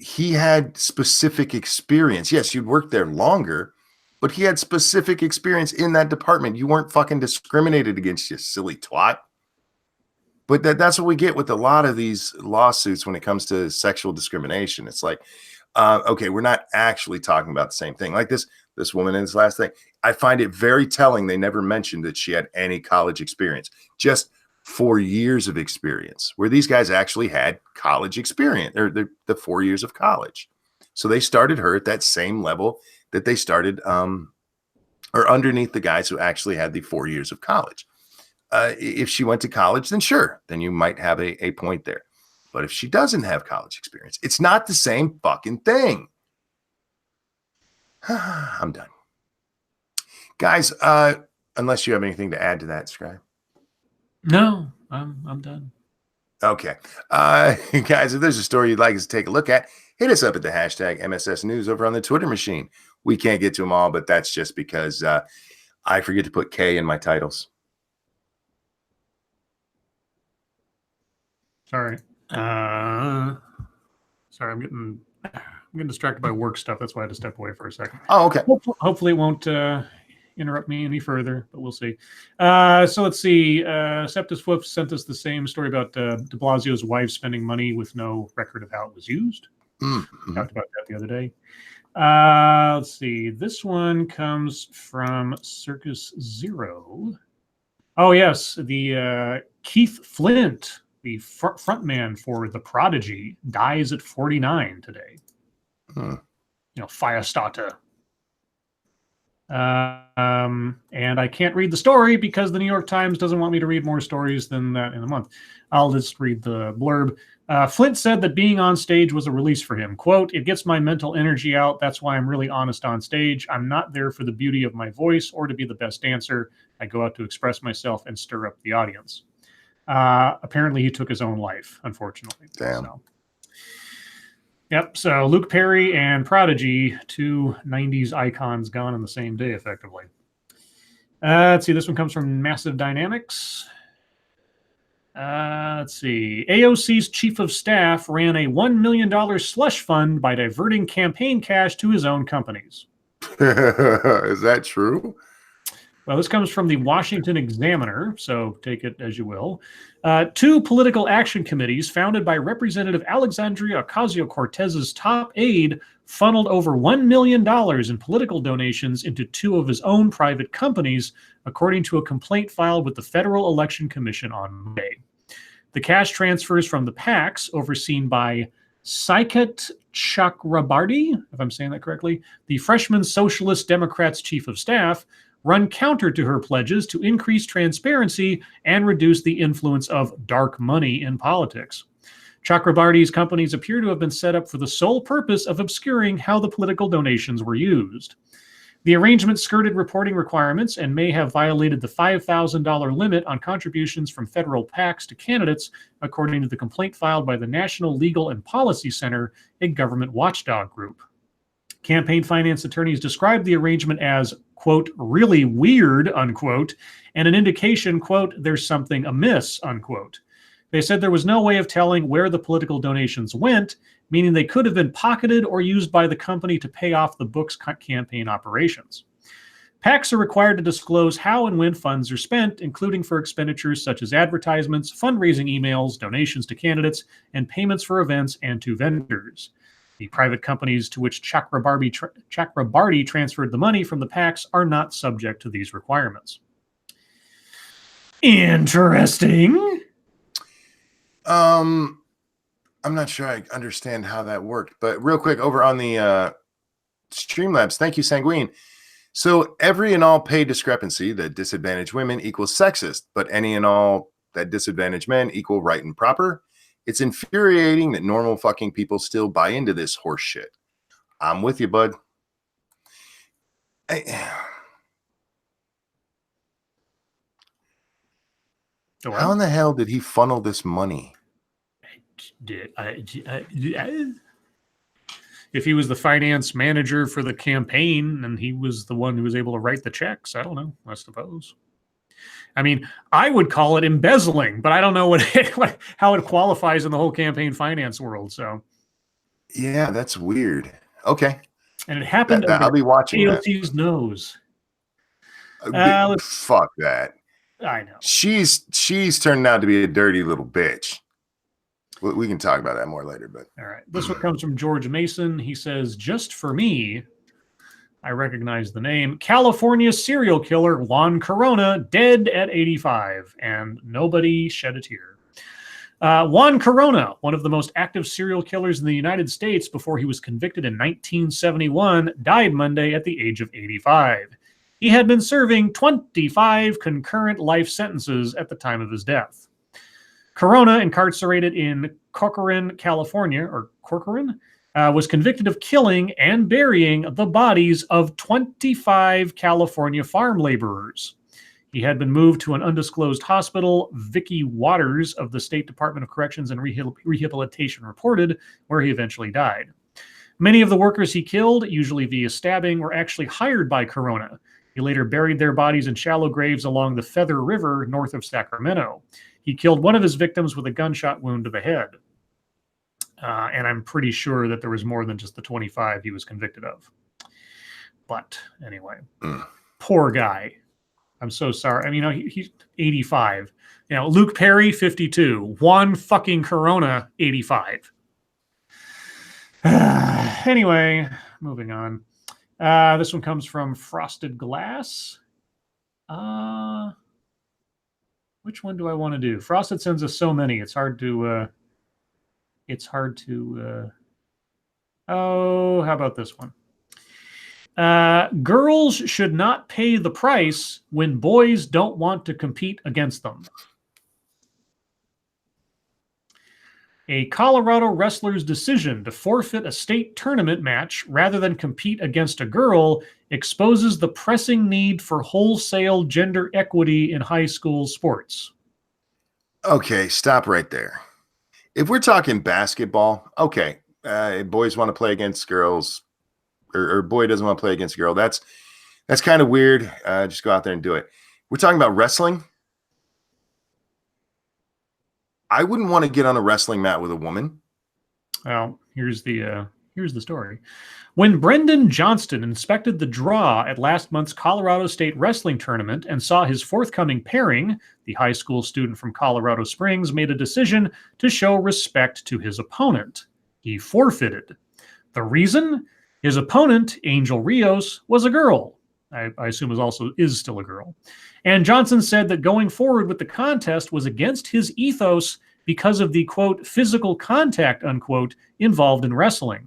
B: he had specific experience. Yes, you'd worked there longer, but he had specific experience in that department. You weren't fucking discriminated against, you silly twat. But that's what we get with a lot of these lawsuits when it comes to sexual discrimination. It's like, okay, we're not actually talking about the same thing. Like this woman in this last thing. I find it very telling they never mentioned that she had any college experience. Just 4 years of experience, where these guys actually had college experience, or the 4 years of college. So they started her at that same level that they started, or underneath the guys who actually had the 4 years of college. If she went to college, then sure, then you might have a point there. But if she doesn't have college experience, it's not the same fucking thing. I'm done. Guys, unless you have anything to add to that, Scribe.
A: No, I'm done.
B: Okay. Guys, if there's a story you'd like us to take a look at, hit us up at the hashtag MSS News over on the Twitter machine. We can't get to them all, but that's just because I forget to put K in my titles.
A: Sorry. Sorry, I'm getting distracted by work stuff. That's why I had to step away for a second.
B: Oh, okay.
A: Hopefully it won't interrupt me any further, but we'll see. So let's see. Septus Swift sent us the same story about de Blasio's wife spending money with no record of how it was used. Mm-hmm. Talked about that the other day. Let's see. This one comes from Circus Zero. Oh, yes. The Keith Flint, the frontman for The Prodigy, dies at 49 today. Firestarter. And I can't read the story because the New York Times doesn't want me to read more stories than that in a month. I'll just read the blurb. Flint said that being on stage was a release for him. Quote, "It gets my mental energy out. That's why I'm really honest on stage. I'm not there for the beauty of my voice or to be the best dancer. I go out to express myself and stir up the audience." Apparently he took his own life, unfortunately.
B: Damn.
A: So. Yep. So Luke Perry and Prodigy, two 90s icons gone on the same day, effectively. Let's see. This one comes from Massive Dynamics. Let's see. AOC's chief of staff ran a $1 million slush fund by diverting campaign cash to his own companies.
B: Is that true?
A: Well, this comes from the Washington Examiner, so take it as you will. Two political action committees founded by Representative Alexandria Ocasio-Cortez's top aide funneled over $1 million in political donations into two of his own private companies, according to a complaint filed with the Federal Election Commission on Monday. The cash transfers from the PACs, overseen by Saikat Chakrabarty, if I'm saying that correctly, the freshman Socialist Democrats chief of staff, run counter to her pledges to increase transparency and reduce the influence of dark money in politics. Chakrabarty's companies appear to have been set up for the sole purpose of obscuring how the political donations were used. The arrangement skirted reporting requirements and may have violated the $5,000 limit on contributions from federal PACs to candidates, according to the complaint filed by the National Legal and Policy Center, a government watchdog group. Campaign finance attorneys described the arrangement as, quote, really weird, unquote, and an indication, quote, there's something amiss, unquote. They said there was no way of telling where the political donations went, meaning they could have been pocketed or used by the company to pay off the book's campaign operations. PACs are required to disclose how and when funds are spent, including for expenditures such as advertisements, fundraising emails, donations to candidates, and payments for events and to vendors. The private companies to which Chakrabarty transferred the money from the PACs are not subject to these requirements. Interesting.
B: I'm not sure I understand how that worked, but real quick over on the Streamlabs, thank you, Sanguine. So every and all pay discrepancy that disadvantage women equals sexist, but any and all that disadvantage men equal right and proper. It's infuriating that normal fucking people still buy into this horse shit. I'm with you, bud. How in the hell did he funnel this money?
A: If he was the finance manager for the campaign and he was the one who was able to write the checks, I don't know, I suppose. I mean, I would call it embezzling, but I don't know how it qualifies in the whole campaign finance world. So,
B: yeah, that's weird. Okay,
A: and it happened.
B: I'll be watching
A: AOC's nose.
B: Fuck that.
A: I know.
B: She's turned out to be a dirty little bitch. We can talk about that more later. But
A: all right, this one comes from George Mason. He says, "Just for me." I recognize the name. California serial killer Juan Corona, dead at 85, and nobody shed a tear. Juan Corona, one of the most active serial killers in the United States before he was convicted in 1971, died Monday at the age of 85. He had been serving 25 concurrent life sentences at the time of his death. Corona, incarcerated in Corcoran, California, was convicted of killing and burying the bodies of 25 California farm laborers. He had been moved to an undisclosed hospital, Vicky Waters of the State Department of Corrections and Rehabilitation reported, where he eventually died. Many of the workers he killed, usually via stabbing, were actually hired by Corona. He later buried their bodies in shallow graves along the Feather River north of Sacramento. He killed one of his victims with a gunshot wound to the head. And I'm pretty sure that there was more than just the 25 he was convicted of. But anyway, poor guy. I'm so sorry. I mean, he's 85. Luke Perry, 52. Juan fucking Corona, 85. Anyway, moving on. This one comes from Frosted Glass. Which one do I want to do? Frosted sends us so many. It's hard to... how about this one? Girls should not pay the price when boys don't want to compete against them. A Colorado wrestler's decision to forfeit a state tournament match rather than compete against a girl exposes the pressing need for wholesale gender equity in high school sports.
B: Okay, stop right there. If we're talking basketball, okay, boys want to play against girls, or boy doesn't want to play against a girl. That's kind of weird. Just go out there and do it. We're talking about wrestling. I wouldn't want to get on a wrestling mat with a woman.
A: Well, here's the story. When Brendan Johnston inspected the draw at last month's Colorado State Wrestling Tournament and saw his forthcoming pairing, the high school student from Colorado Springs made a decision to show respect to his opponent. He forfeited. The reason? His opponent, Angel Rios, was a girl. I assume is still a girl. And Johnson said that going forward with the contest was against his ethos because of the, quote, physical contact, unquote, involved in wrestling.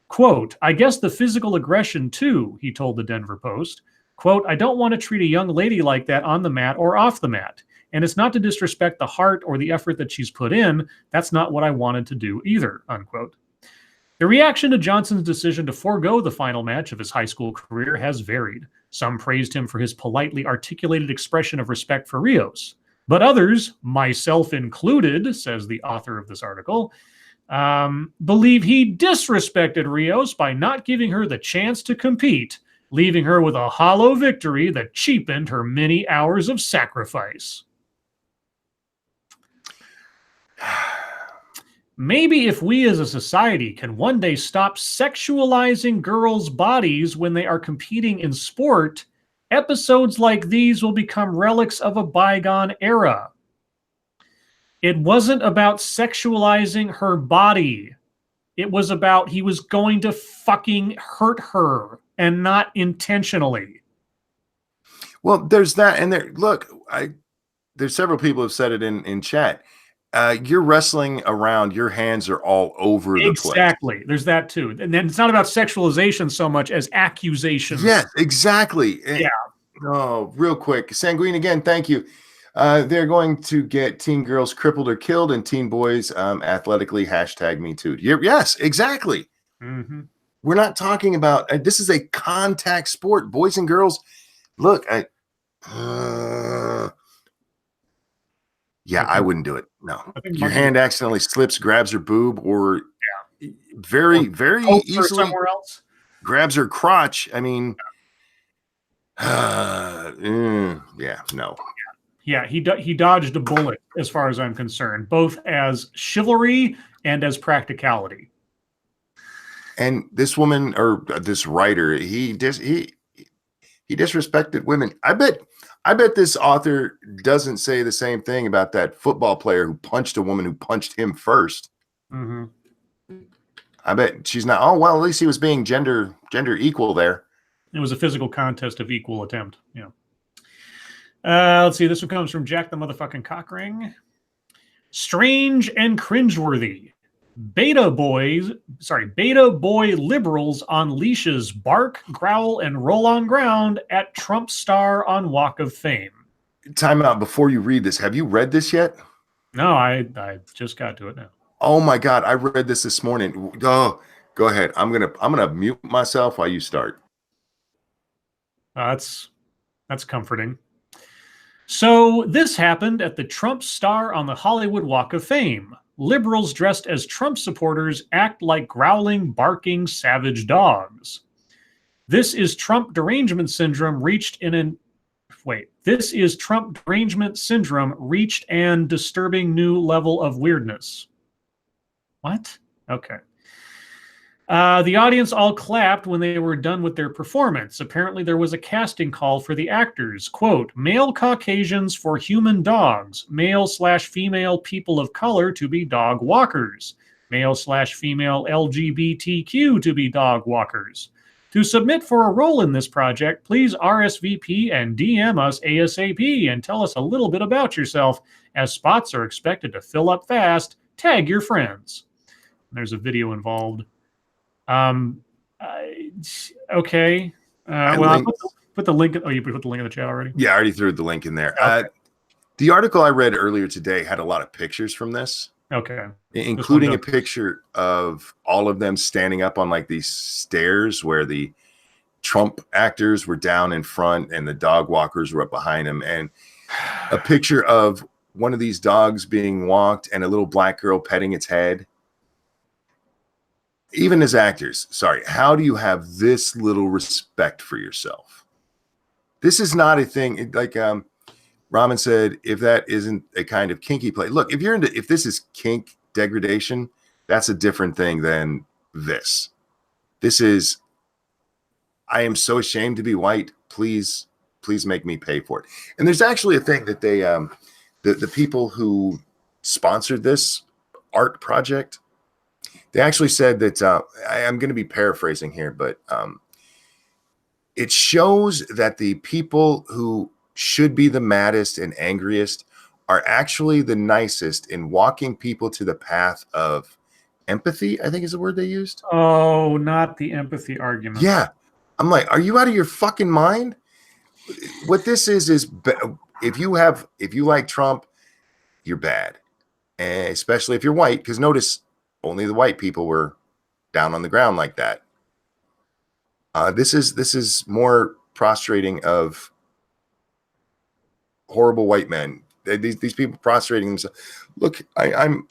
A: Quote, I guess the physical aggression too, he told the Denver Post. Quote, I don't want to treat a young lady like that on the mat or off the mat. And it's not to disrespect the heart or the effort that she's put in. That's not what I wanted to do either, unquote. The reaction to Johnson's decision to forego the final match of his high school career has varied. Some praised him for his politely articulated expression of respect for Rios. But others, myself included, says the author of this article, believe he disrespected Rios by not giving her the chance to compete, leaving her with a hollow victory that cheapened her many hours of sacrifice. Maybe if we as a society can one day stop sexualizing girls' bodies when they are competing in sport, episodes like these will become relics of a bygone era. It wasn't about sexualizing her body. It was about he was going to fucking hurt her, and not intentionally.
B: Well, there's that, and there's several people who have said it in chat. You're wrestling around, your hands are all over the place.
A: Exactly. There's that too. And then it's not about sexualization so much as accusations.
B: Yes, exactly.
A: Yeah.
B: Oh, real quick. Sanguine, again, thank you. They're going to get teen girls crippled or killed and teen boys athletically #MeToo. Yes, exactly.
A: Mm-hmm.
B: We're not talking about, this is a contact sport. Boys and girls, look, I wouldn't do it. No. If your hand accidentally slips, grabs her boob, or very easily
A: somewhere else
B: grabs her crotch. I mean, no.
A: Yeah, he dodged a bullet as far as I'm concerned, both as chivalry and as practicality.
B: And this woman, or this writer, he disrespected women. I bet this author doesn't say the same thing about that football player who punched a woman who punched him first.
A: Mm-hmm.
B: I bet she's not. Oh well, at least he was being gender equal there.
A: It was a physical contest of equal attempt. Yeah. Let's see. This one comes from Jack the motherfucking Cockring. Strange and cringeworthy. Beta boy liberals on leashes bark, growl, and roll on ground at Trump star on Walk of Fame.
B: Time out before you read this. Have you read this yet?
A: No, I just got to it now.
B: Oh my God, I read this morning. Oh, go ahead. I'm gonna mute myself while you start.
A: That's comforting. So this happened at the Trump star on the Hollywood Walk of Fame. Liberals dressed as Trump supporters act like growling, barking, savage dogs. This is Trump derangement syndrome reached an disturbing new level of weirdness. What? Okay. The audience all clapped when they were done with their performance. Apparently, there was a casting call for the actors. Quote, male Caucasians for human dogs. Male/female people of color to be dog walkers. Male/female LGBTQ to be dog walkers. To submit for a role in this project, please RSVP and DM us ASAP and tell us a little bit about yourself, as spots are expected to fill up fast. Tag your friends. There's a video involved. Okay. Well, I'll put the link. Oh, you put the link in the chat already?
B: Yeah, I already threw the link in there.
A: Okay.
B: The article I read earlier today had a lot of pictures from this.
A: Okay.
B: Including a picture of all of them standing up on like these stairs where the Trump actors were down in front and the dog walkers were up behind them, and a picture of one of these dogs being walked and a little black girl petting its head. Even as actors, how do you have this little respect for yourself? This is not a thing. Like Ramen said, if that isn't a kind of kinky play, look, if this is kink degradation, that's a different thing than this. This is, I am so ashamed to be white. Please make me pay for it. And there's actually a thing that they, the people who sponsored this art project, they actually said that, I'm going to be paraphrasing here, but it shows that the people who should be the maddest and angriest are actually the nicest in walking people to the path of empathy, I think is the word they used.
A: Oh, not the empathy argument.
B: Yeah. I'm like, are you out of your fucking mind? what this is if you like Trump, you're bad, and especially if you're white, because notice only the white people were down on the ground like that. This is more prostrating of horrible white men. These people prostrating themselves. Look, I'm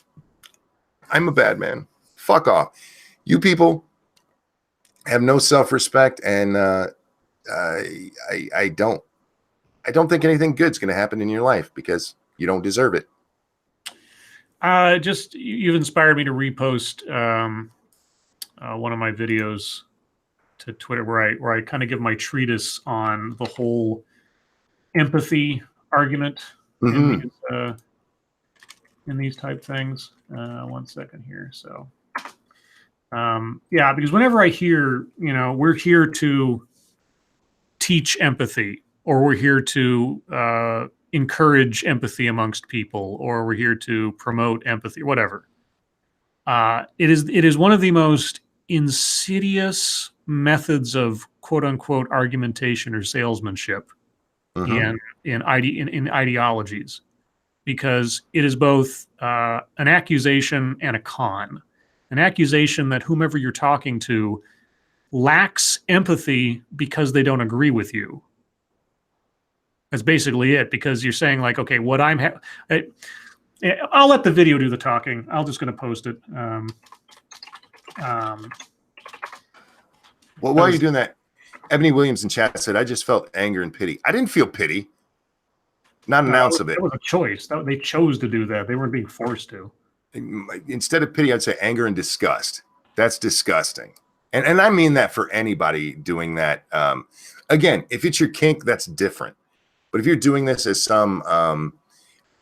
B: a bad man. Fuck off. You people have no self-respect, and I don't think anything good's going to happen in your life because you don't deserve it.
A: Just you've inspired me to repost one of my videos to Twitter where I kind of give my treatise on the whole empathy argument in these type things. 1 second here. So, yeah, because whenever I hear, we're here to teach empathy, or we're here to encourage empathy amongst people, or we're here to promote empathy, whatever. It is one of the most insidious methods of quote unquote argumentation or salesmanship in ideologies, because it is both an accusation and a con. An accusation that whomever you're talking to lacks empathy because they don't agree with you. That's basically it, because you're saying like, okay, what I'll let the video do the talking. I'm just going to post it.
B: Well, while you're doing that, Ebony Williams in chat said, I just felt anger and pity. I didn't feel pity. Not an ounce of it.
A: It was a choice. They chose to do that. They weren't being forced to.
B: Instead of pity, I'd say anger and disgust. That's disgusting. And I mean that for anybody doing that. Again, if it's your kink, that's different. But if you're doing this as some,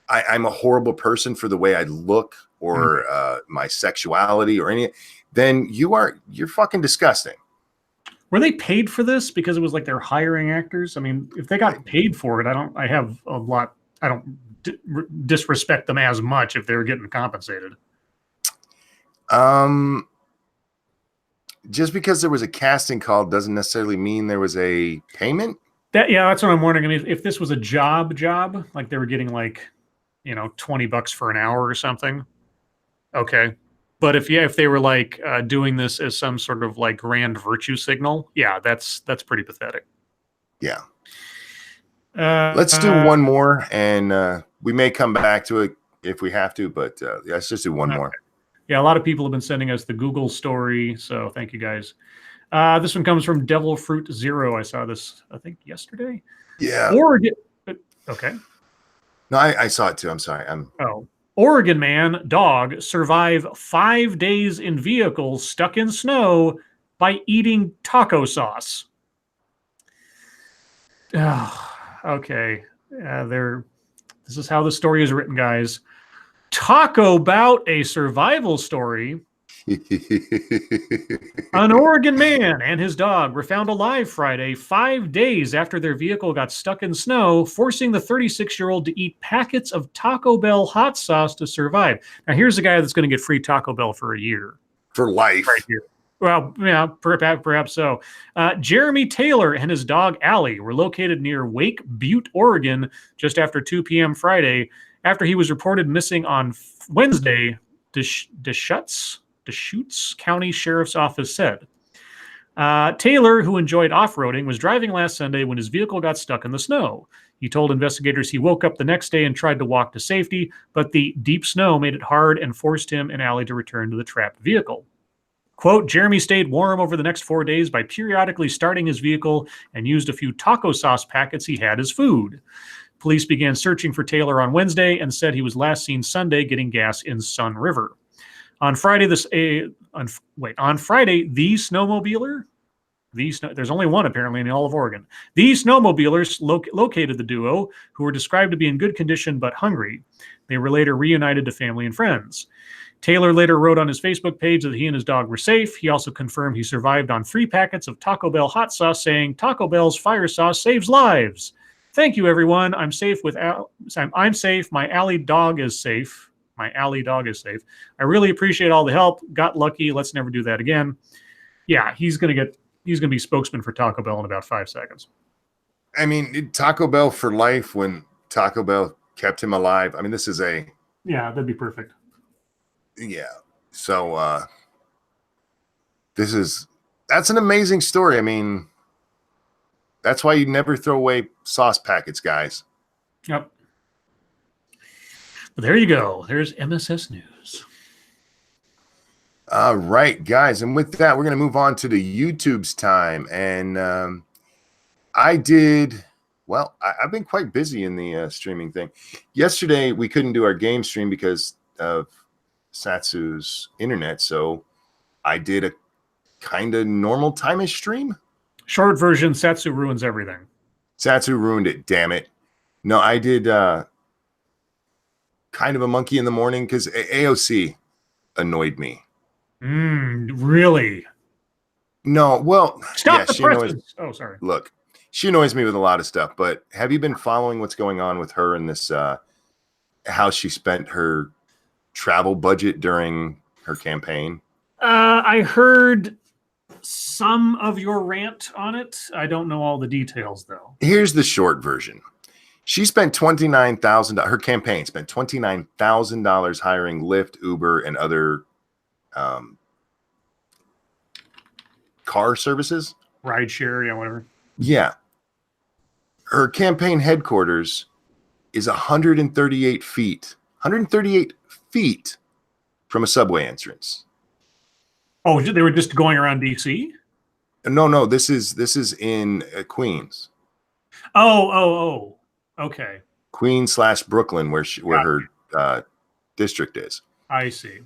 B: I'm a horrible person for the way I look, or my sexuality, or any, then you're fucking disgusting.
A: Were they paid for this? Because it was like they're hiring actors. I mean, if they got paid for it, I don't disrespect them as much if they're getting compensated.
B: Just because there was a casting call doesn't necessarily mean there was a payment.
A: That's what I'm wondering. I mean, if this was a job, like they were getting like, $20 for an hour or something. Okay. But if they were like doing this as some sort of like grand virtue signal, that's pretty pathetic.
B: Yeah. Let's do one more, and we may come back to it if we have to, but let's just do one more.
A: Yeah, a lot of people have been sending us the Google story, so thank you guys. This one comes from Devil Fruit Zero. I saw this, I think, yesterday.
B: Yeah.
A: Oregon. Okay.
B: No, I saw it too. I'm sorry.
A: Oregon man, dog, survive 5 days in vehicle stuck in snow by eating taco sauce. Okay. This is how the story is written, guys. Talk about a survival story. An Oregon man and his dog were found alive Friday, 5 days after their vehicle got stuck in snow, forcing the 36-year-old to eat packets of Taco Bell hot sauce to survive. Now, here's a guy that's going to get free Taco Bell for a year.
B: For life.
A: Right here. Well, yeah, perhaps so. Jeremy Taylor and his dog, Allie, were located near Wake Butte, Oregon, just after 2 p.m. Friday, after he was reported missing on Wednesday, Deschutes County Sheriff's Office said. Taylor, who enjoyed off-roading, was driving last Sunday when his vehicle got stuck in the snow. He told investigators he woke up the next day and tried to walk to safety, but the deep snow made it hard and forced him and Allie to return to the trapped vehicle. Quote, Jeremy stayed warm over the next 4 days by periodically starting his vehicle and used a few taco sauce packets he had as food. Police began searching for Taylor on Wednesday and said he was last seen Sunday getting gas in Sun River. On Friday, the snowmobiler, there's only one apparently in all of Oregon. These snowmobilers located the duo, who were described to be in good condition but hungry. They were later reunited to family and friends. Taylor later wrote on his Facebook page that he and his dog were safe. He also confirmed he survived on 3 packets of Taco Bell hot sauce, saying, Taco Bell's fire sauce saves lives. Thank you, everyone. I'm safe. I'm safe. My Allie dog is safe. I really appreciate all the help. Got lucky. Let's never do that again. Yeah, he's gonna be spokesman for Taco Bell in about 5 seconds.
B: I mean, Taco Bell for life when Taco Bell kept him alive. I mean, this is a
A: Yeah, that'd be perfect.
B: yeah. So that's an amazing story. I mean, that's why you never throw away sauce packets, guys.
A: Yep. But there you go. There's MSS News.
B: All right, guys. And with that, we're going to move on to the YouTube's time. And I've been quite busy in the streaming thing. Yesterday, we couldn't do our game stream because of Satsu's internet. So I did a kind of normal time-ish stream.
A: Short version, Satsu ruins everything.
B: Satsu ruined it, damn it. No, I did kind of a monkey in the morning because AOC annoyed me.
A: Really?
B: No, well,
A: Stop the
B: she annoys.
A: presses. Oh, sorry.
B: Look, she annoys me with a lot of stuff. But have you been following what's going on with her and this? How she spent her travel budget during her campaign?
A: I heard some of your rant on it. I don't know all the details, though.
B: Here's the short version. She spent $29,000. Her campaign spent $29,000 hiring Lyft, Uber, and other car services.
A: Rideshare, yeah, whatever.
B: Yeah. Her campaign headquarters is 138 feet. 138 feet from a subway entrance.
A: Oh, they were just going around DC?
B: No. This is in Queens.
A: Oh. Okay.
B: Queens/Brooklyn, where her district is.
A: I see.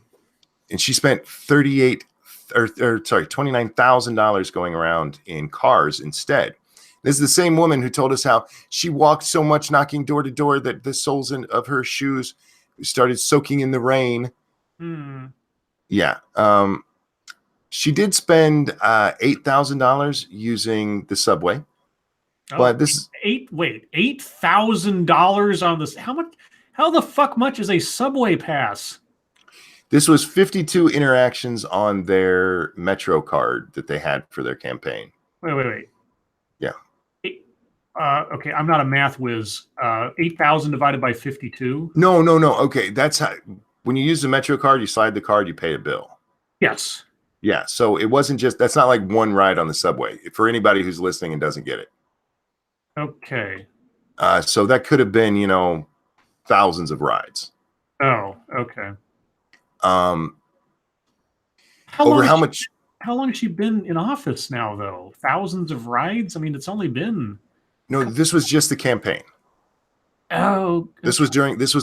B: And she spent $29,000 going around in cars instead. This is the same woman who told us how she walked so much, knocking door to door, that the soles of her shoes started soaking in the rain. Yeah. She did spend $8,000 using the subway. But this is
A: $8,000 on this. How the fuck much is a subway pass?
B: This was 52 interactions on their Metro card that they had for their campaign.
A: Wait.
B: Yeah.
A: Okay, I'm not a math whiz. 8,000 divided by 52?
B: No. Okay, that's how, when you use the Metro card, you slide the card, you pay a bill.
A: Yes.
B: Yeah, so it wasn't just, that's not like one ride on the subway, for anybody who's listening and doesn't get it.
A: Okay.
B: So that could have been, thousands of rides.
A: Oh, okay.
B: How long
A: has she been in office now, though? Thousands of rides? I mean, it's only been...
B: No, this was just the campaign.
A: Oh.
B: This was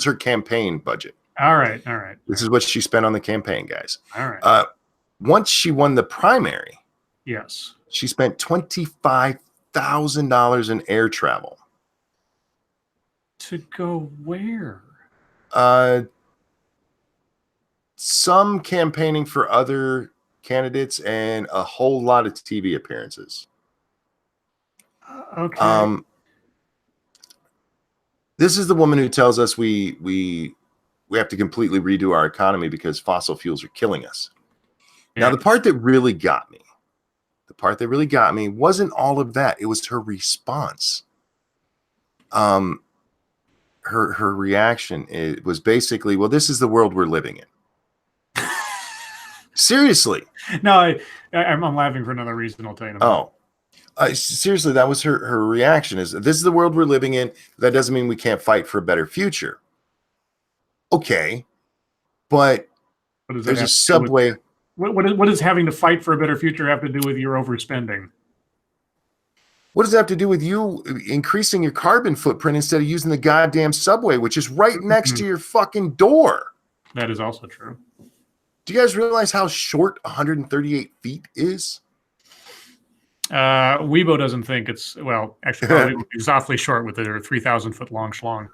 B: her campaign budget.
A: All right.
B: This is what she spent on the campaign, guys.
A: All right.
B: Once she won the primary,
A: yes,
B: she spent $25,000 in air travel.
A: To go where?
B: Some campaigning for other candidates and a whole lot of TV appearances.
A: Okay.
B: This is the woman who tells us we have to completely redo our economy because fossil fuels are killing us. Yeah. Now, the part that really got me wasn't all of that. It was her response. Her reaction was basically, well, this is the world we're living in. Seriously.
A: No, I'm laughing for another reason. I'll tell you in a minute.
B: Seriously, that was her reaction. Is this is the world we're living in? That doesn't mean we can't fight for a better future. Okay, but there's a subway.
A: What does having to fight for a better future have to do with your overspending?
B: What does that have to do with you increasing your carbon footprint instead of using the goddamn subway, which is right next to your fucking door?
A: That is also true.
B: Do you guys realize how short 138 feet is?
A: Weibo doesn't think it's, well, actually, probably it's awfully short with their 3,000-foot long schlong.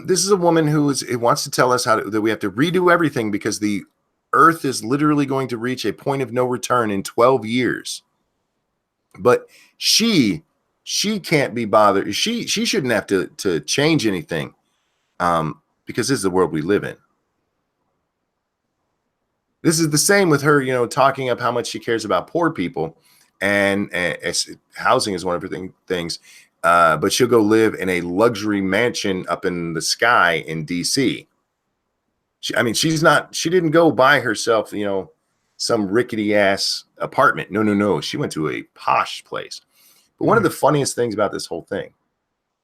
B: This is a woman who wants to tell us that we have to redo everything because the Earth is literally going to reach a point of no return in 12 years. But she can't be bothered. She shouldn't have to change anything because this is the world we live in. This is the same with her, talking up how much she cares about poor people. and housing is one of her things. But she'll go live in a luxury mansion up in the sky in DC. She didn't go buy herself, some rickety ass apartment. No. She went to a posh place. But one of the funniest things about this whole thing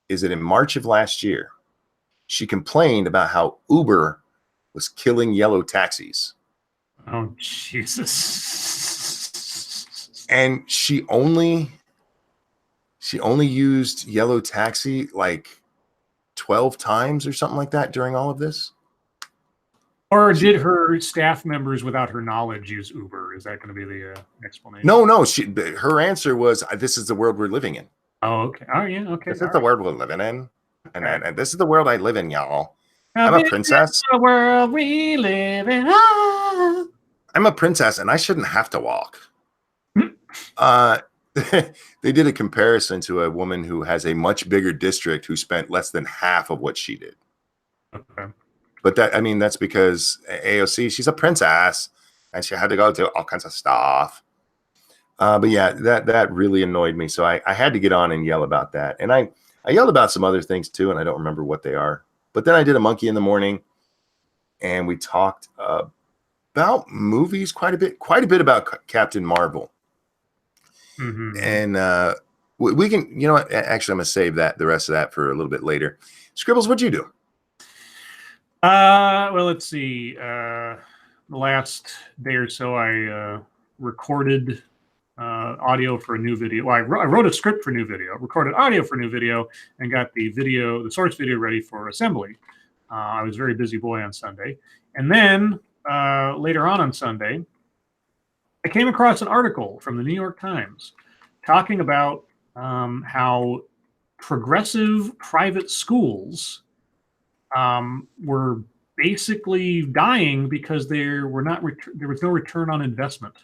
B: is that in March of last year, she complained about how Uber was killing yellow taxis.
A: Oh, Jesus.
B: And she only used yellow taxi like 12 times or something like that during all of this.
A: Or did her staff members, without her knowledge, use Uber? Is that going to be the explanation?
B: No. Her answer was, "This is the world we're living in."
A: Oh, okay. Oh, yeah. Okay.
B: This is the world we're living in, and this is the world I live in, y'all.
A: Now,
B: I'm a princess.
A: The world we live in. Ah.
B: I'm a princess, and I shouldn't have to walk. They did a comparison to a woman who has a much bigger district who spent less than half of what she did.
A: Okay.
B: But that's because AOC, she's a princess, and she had to go do all kinds of stuff. But yeah, that really annoyed me. So I had to get on and yell about that. And I yelled about some other things too, and I don't remember what they are. But then I did a monkey in the morning, and we talked about movies quite a bit about Captain Marvel.
A: Mm-hmm.
B: And we can, actually, I'm gonna save the rest of that for a little bit later. Scribbles, what'd you do?
A: Well, let's see. The last day or so, I recorded audio for a new video. Well, I wrote a script for a new video, recorded audio for a new video, and got the source video ready for assembly. I was a very busy boy on Sunday. And then later on Sunday, I came across an article from the New York Times talking about how progressive private schools were basically dying because there was no return on investment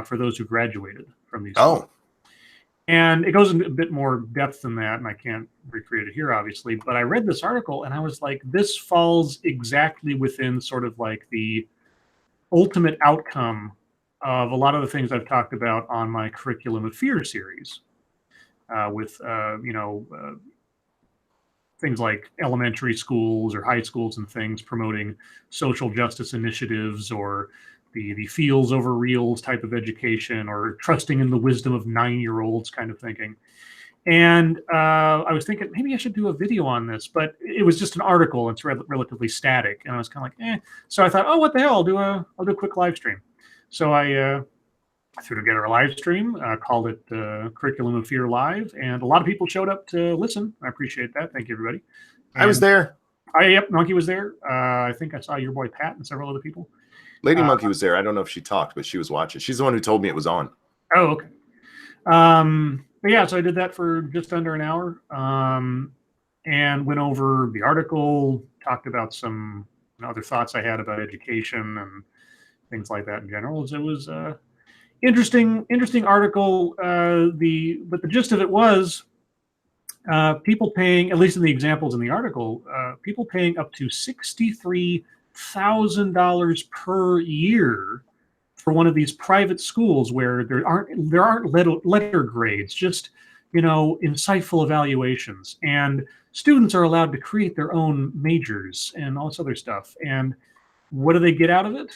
A: for those who graduated from these schools. And it goes into a bit more depth than that, and I can't recreate it here, obviously. But I read this article, and I was like, this falls exactly within sort of like the ultimate outcome of a lot of the things I've talked about on my Curriculum of Fear series with things like elementary schools or high schools and things promoting social justice initiatives, or the feels over reals type of education, or trusting in the wisdom of 9-year-olds kind of thinking. And I was thinking maybe I should do a video on this, but it was just an article. It's relatively static, and I was kind of like, eh. So I thought, oh, what the hell? I'll do a quick live stream. So I threw together a live stream, called it Curriculum of Fear Live, and a lot of people showed up to listen. I appreciate that. Thank you, everybody. And
B: I was there.
A: Yep, Monkey was there. I think I saw your boy Pat and several other people.
B: Lady Monkey was there. I don't know if she talked, but she was watching. She's the one who told me it was on.
A: Oh, okay. But yeah, so I did that for just under an hour, and went over the article, talked about some other thoughts I had about education and things like that in general. It was interesting article. But the gist of it was people paying, at least in the examples in the article, people paying up to $63,000 per year for one of these private schools where there aren't letter grades, just insightful evaluations, and students are allowed to create their own majors and all this other stuff. And what do they get out of it?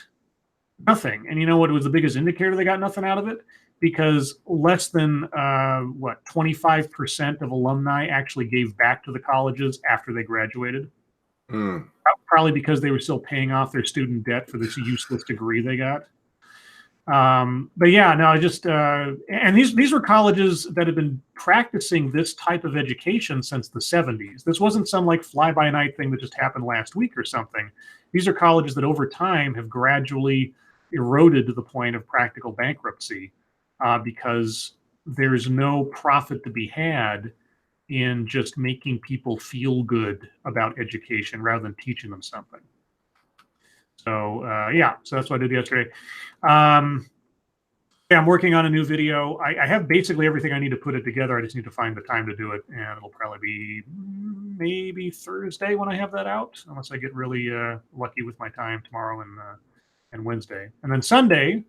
A: Nothing. And you know what was the biggest indicator they got nothing out of it? Because less than 25% of alumni actually gave back to the colleges after they graduated. Probably because they were still paying off their student debt for this useless degree they got. But yeah, no, and these were colleges that had been practicing this type of education since the 70s. This wasn't some like fly-by-night thing that just happened last week or something. These are colleges that over time have gradually eroded to the point of practical bankruptcy because there's no profit to be had in just making people feel good about education rather than teaching them something. So so that's what I did yesterday. I'm working on a new video. I have basically everything I need to put it together. I just need to find the time to do it, and it'll probably be maybe Thursday when I have that out, unless I get really lucky with my time tomorrow and Wednesday. And then Sunday,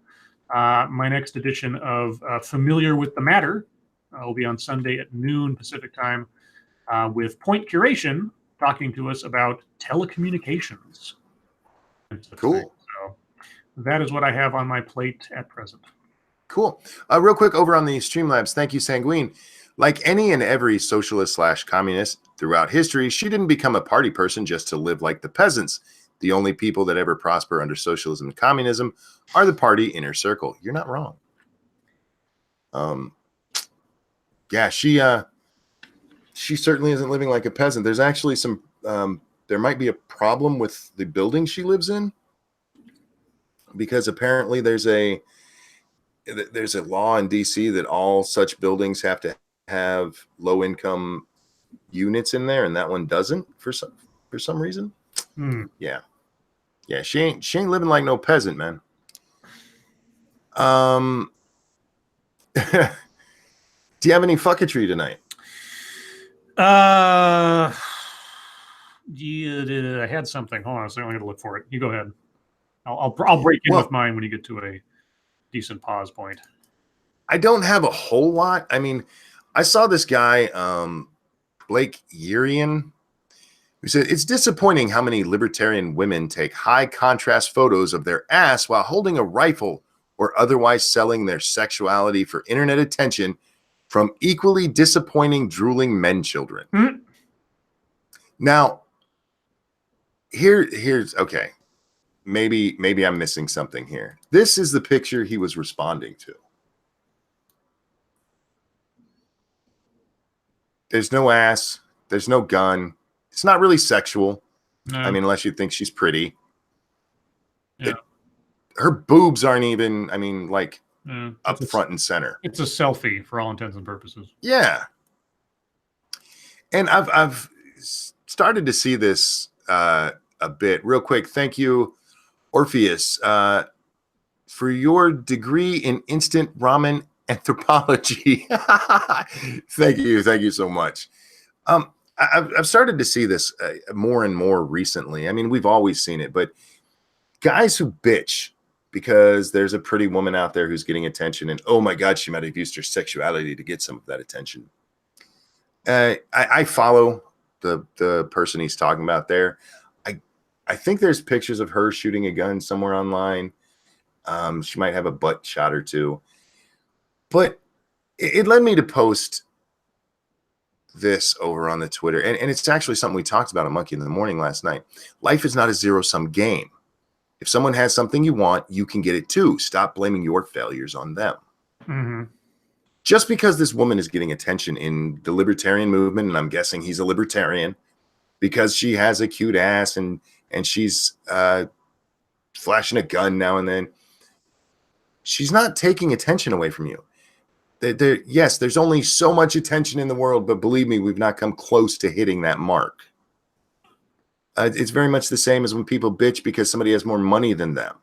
A: My next edition of Familiar with the Matter will be on Sunday at noon Pacific time with Point Curation talking to us about telecommunications.
B: Cool.
A: So that is what I have on my plate at present.
B: Cool. Real quick over on the Streamlabs. Thank you, Sanguine. Like any and every socialist / communist throughout history, she didn't become a party person just to live like the peasants. The only people that ever prosper under socialism and communism are the party inner circle. You're not wrong. Yeah, she certainly isn't living like a peasant. There's actually some there might be a problem with the building she lives in, because apparently there's a law in DC that all such buildings have to have low income units in there, and that one doesn't for some reason. Yeah, she ain't living like no peasant, man. Do you have any fucketry tonight?
A: Yeah, I had something. Hold on a second. I'm going to look for it. You go ahead. I'll break in with mine when you get to a decent pause point.
B: I don't have a whole lot. I mean, I saw this guy, Blake Yerian, who said, it's disappointing how many libertarian women take high contrast photos of their ass while holding a rifle or otherwise selling their sexuality for internet attention from equally disappointing drooling men children. Mm-hmm. Now, here's okay. Maybe I'm missing something here. This is the picture he was responding to. There's no ass. There's no gun. It's not really sexual. No. I mean, unless you think she's pretty. Yeah. Her boobs aren't even, I mean, like up front and center.
A: It's a selfie for all intents and purposes.
B: Yeah. And I've started to see this a bit. Real quick, thank you, Orpheus, for your degree in instant ramen anthropology. Thank you so much. I've started to see this more and more recently. I mean, we've always seen it, but guys who bitch because there's a pretty woman out there who's getting attention, and oh my God, she might have used her sexuality to get some of that attention. I follow the person he's talking about there. I think there's pictures of her shooting a gun somewhere online. She might have a butt shot or two. But it led me to post this over on the Twitter. And it's actually something we talked about on Monkey in the Morning last night. Life is not a zero-sum game. If someone has something you want, you can get it too. Stop blaming your failures on them. Mm-hmm. Just because this woman is getting attention in the libertarian movement, and I'm guessing he's a libertarian, because she has a cute ass and she's flashing a gun now and then, she's not taking attention away from you. Yes, there's only so much attention in the world, but believe me, we've not come close to hitting that mark. It's very much the same as when people bitch because somebody has more money than them,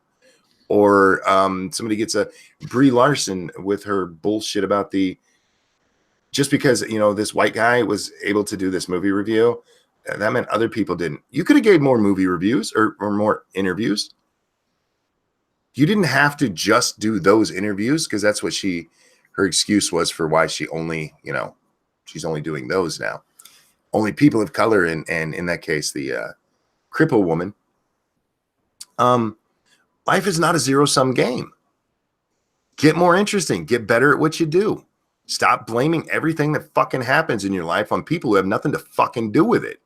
B: or somebody gets a Brie Larson with her bullshit about just because, this white guy was able to do this movie review, that meant other people didn't. You could have gave more movie reviews or more interviews. You didn't have to just do those interviews, because that's what her excuse was for why she only, she's only doing those now. Only people of color, and in that case, the cripple woman. Life is not a zero-sum game. Get more interesting. Get better at what you do. Stop blaming everything that fucking happens in your life on people who have nothing to fucking do with it.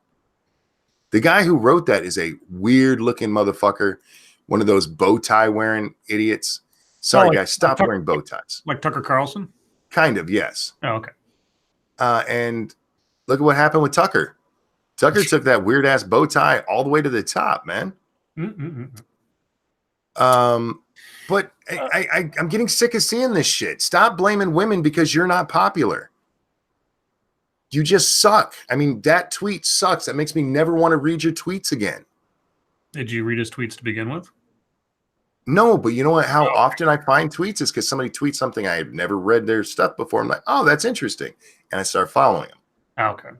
B: The guy who wrote that is a weird-looking motherfucker. One of those bow tie wearing idiots. Sorry, guys, stop wearing bow ties.
A: Like Tucker Carlson?
B: Kind of, yes.
A: Oh, okay.
B: And look at what happened with Tucker. Tucker took that weird ass bow tie all the way to the top, man. But I'm getting sick of seeing this shit. Stop blaming women because you're not popular. You just suck. I mean, that tweet sucks. That makes me never want to read your tweets again.
A: Did you read his tweets to begin with?
B: No, but you know what? How often I find tweets is because somebody tweets something I have never read their stuff before. I'm like, oh, that's interesting. And I start following them.
A: Okay.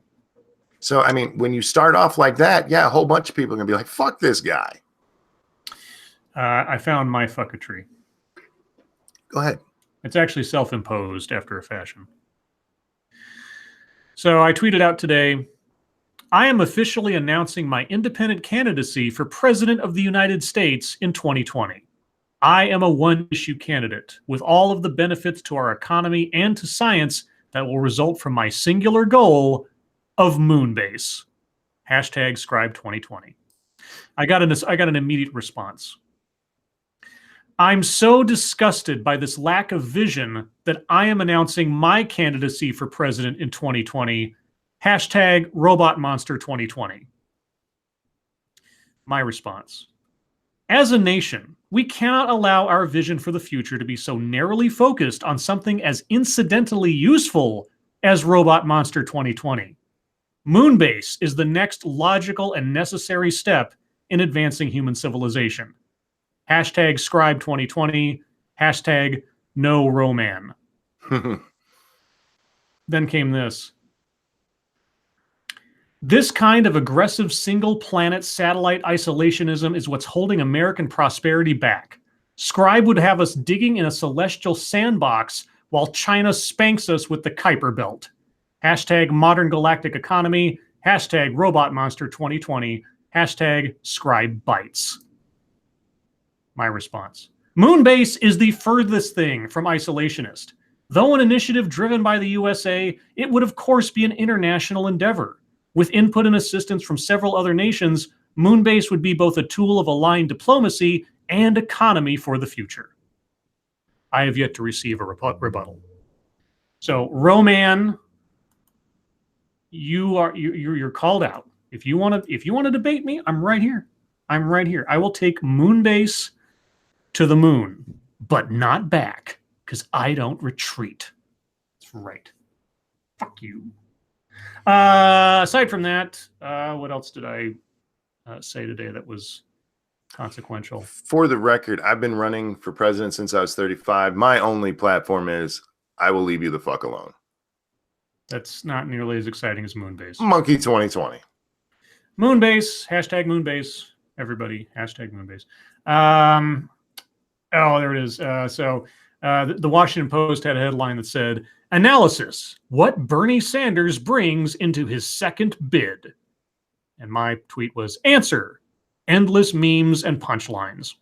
B: So, I mean, when you start off like that, yeah, a whole bunch of people are going to be like, fuck this guy.
A: I found my fucketry.
B: Go ahead.
A: It's actually self-imposed after a fashion. So I tweeted out today, I am officially announcing my independent candidacy for President of the United States in 2020. I am a one-issue candidate with all of the benefits to our economy and to science that will result from my singular goal of Moonbase. Hashtag Scribe 2020. I got an immediate response. I'm so disgusted by this lack of vision that I am announcing my candidacy for president in 2020. Hashtag Robot Monster 2020. My response. As a nation, we cannot allow our vision for the future to be so narrowly focused on something as incidentally useful as Robot Monster 2020. Moonbase is the next logical and necessary step in advancing human civilization. Hashtag Scribe 2020. Hashtag No Roman. Then came this. This kind of aggressive single-planet satellite isolationism is what's holding American prosperity back. Scribe would have us digging in a celestial sandbox while China spanks us with the Kuiper Belt. Hashtag Modern Galactic Economy. Hashtag Robot Monster 2020. Hashtag Scribe Bites. My response. Moonbase is the furthest thing from isolationist. Though an initiative driven by the USA, it would of course be an international endeavor. With input and assistance from several other nations, Moonbase would be both a tool of aligned diplomacy and economy for the future. I have yet to receive a rebuttal. So, Roman, you're called out. If you want to debate me, I'm right here. I'm right here. I will take Moonbase to the moon, but not back, because I don't retreat. That's right. Fuck you. Aside from that, what else did I say today that was consequential?
B: For the record, I've been running for president since I was 35. My only platform is I will leave you the fuck alone.
A: That's not nearly as exciting as Moonbase.
B: Monkey 2020.
A: Moonbase. Hashtag Moonbase. Everybody. Hashtag Moonbase. Oh, there it is. The Washington Post had a headline that said, Analysis, what Bernie Sanders brings into his second bid. And my tweet was, Answer, endless memes and punchlines.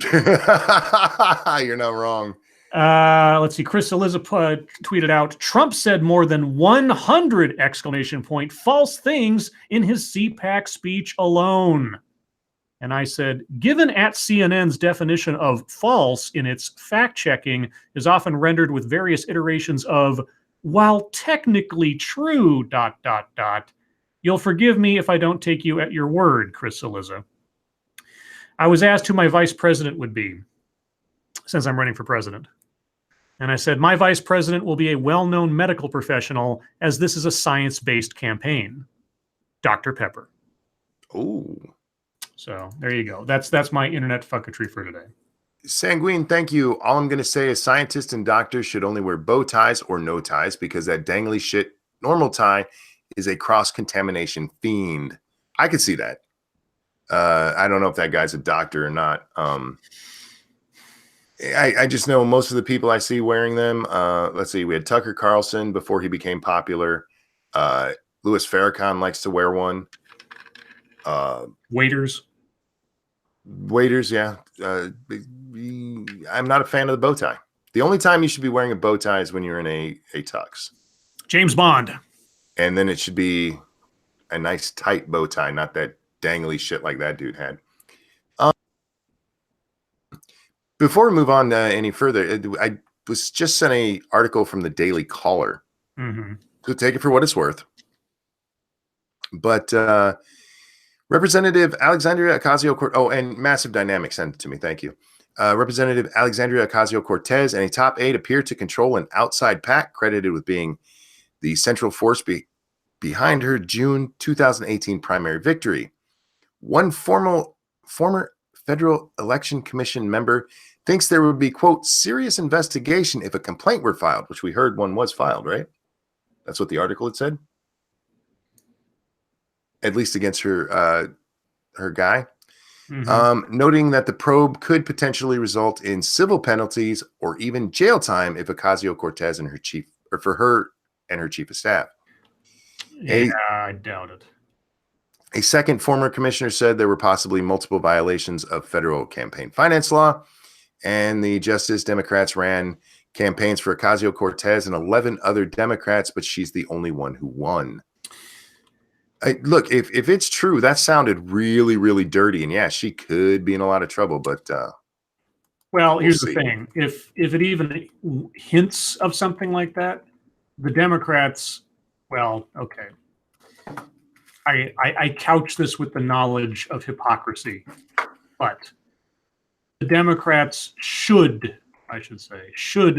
B: You're not wrong.
A: Let's see. Chris Elizabeth tweeted out, Trump said more than 100 exclamation point false things in his CPAC speech alone. And I said, given at CNN's definition of false in its fact-checking is often rendered with various iterations of, while technically true, ... You'll forgive me if I don't take you at your word, Chris Eliza. I was asked who my vice president would be, since I'm running for president. And I said, my vice president will be a well-known medical professional, as this is a science-based campaign. Dr. Pepper.
B: Ooh.
A: So there you go. That's my internet fucketry for today.
B: Sanguine, thank you. All I'm going to say is scientists and doctors should only wear bow ties or no ties because that dangly shit normal tie is a cross-contamination fiend. I could see that. I don't know if that guy's a doctor or not. I just know most of the people I see wearing them. Let's see. We had Tucker Carlson before he became popular. Louis Farrakhan likes to wear one.
A: Waiters,
B: yeah. I'm not a fan of the bow tie. The only time you should be wearing a bow tie is when you're in a tux.
A: James Bond.
B: And then it should be a nice tight bow tie, not that dangly shit like that dude had. Before we move on any further, I was just sent an article from the Daily Caller.
A: Mm-hmm.
B: So take it for what it's worth. But Representative Alexandria Ocasio-Cortez, and Massive Dynamics sent it to me. Thank you. Representative Alexandria Ocasio-Cortez and a top aide appear to control an outside PAC credited with being the central force behind her June 2018 primary victory. One former Federal Election Commission member thinks there would be, quote, serious investigation if a complaint were filed, which we heard one was filed, right? That's what the article had said. At least against her guy. Noting that the probe could potentially result in civil penalties or even jail time if Ocasio-Cortez and her chief, or for her and her chief of staff.
A: Yeah, I doubt it.
B: A second former commissioner said there were possibly multiple violations of federal campaign finance law, and the Justice Democrats ran campaigns for Ocasio-Cortez and 11 other Democrats, but she's the only one who won. Look, if it's true, that sounded really, really dirty, and yeah, she could be in a lot of trouble. But
A: well, here's the thing: if it even hints of something like that, the Democrats, well, okay. I couch this with the knowledge of hypocrisy, but the Democrats should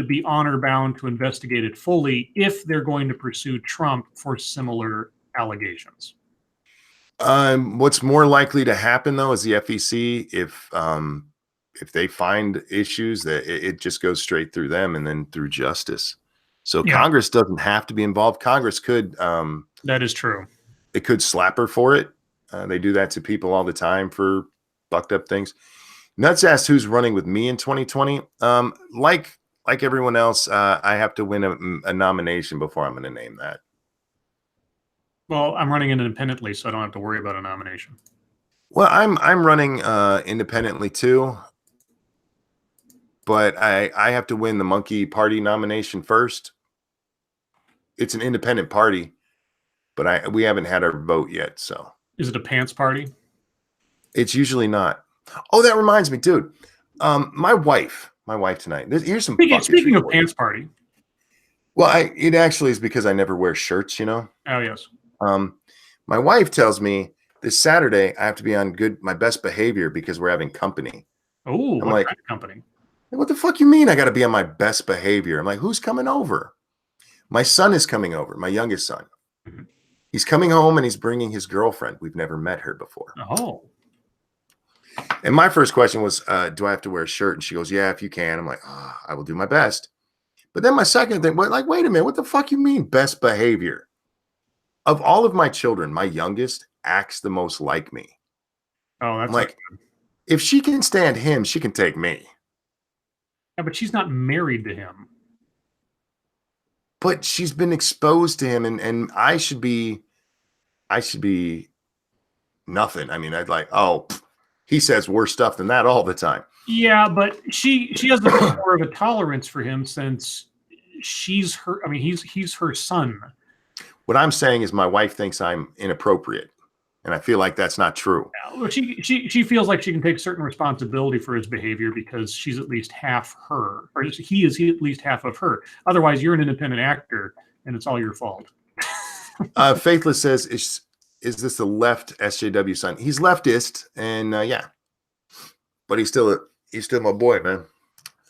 A: be honor bound to investigate it fully if they're going to pursue Trump for similar allegations.
B: What's more likely to happen though is the FEC, if they find issues, that it just goes straight through them and then through justice. So yeah. Congress doesn't have to be involved. Congress could.
A: That is true.
B: It could slap her for it. They do that to people all the time for fucked up things. Nuts asked who's running with me in 2020. Like everyone else, I have to win a nomination before I'm going to name that.
A: Well, I'm running independently, so I don't have to worry about a nomination.
B: Well, I'm running independently too, but I have to win the Monkey Party nomination first. It's an independent party, but we haven't had our vote yet. So
A: is it a pants party?
B: It's usually not. Oh, that reminds me, dude. My wife tonight. Here's some.
A: Speaking of pants party.
B: Well, it actually is because I never wear shirts. You know.
A: Oh yes.
B: My wife tells me this Saturday I have to be on my best behavior because we're having company.
A: Oh, what kind of company?
B: What the fuck you mean I got to be on my best behavior? I'm like, who's coming over? My son is coming over, my youngest son. Mm-hmm. He's coming home and he's bringing his girlfriend. We've never met her before.
A: Oh.
B: And my first question was, do I have to wear a shirt? And she goes, yeah, if you can. I'm like, I will do my best. But then my second thing, wait a minute, what the fuck you mean best behavior? Of all of my children, my youngest acts the most like me.
A: Oh, that's
B: like, if she can stand him, she can take me.
A: Yeah, but she's not married to him.
B: But she's been exposed to him, and I should be nothing. I mean, I'd like, he says worse stuff than that all the time.
A: Yeah, but she has a bit more of a tolerance for him since he's her son.
B: What I'm saying is my wife thinks I'm inappropriate, and I feel like that's not true.
A: Yeah, well, she feels like she can take certain responsibility for his behavior because she's at least half her, or he is at least half of her. Otherwise, you're an independent actor, and it's all your fault.
B: Faithless says, is this the left SJW son? He's leftist, and yeah, but he's still my boy, man.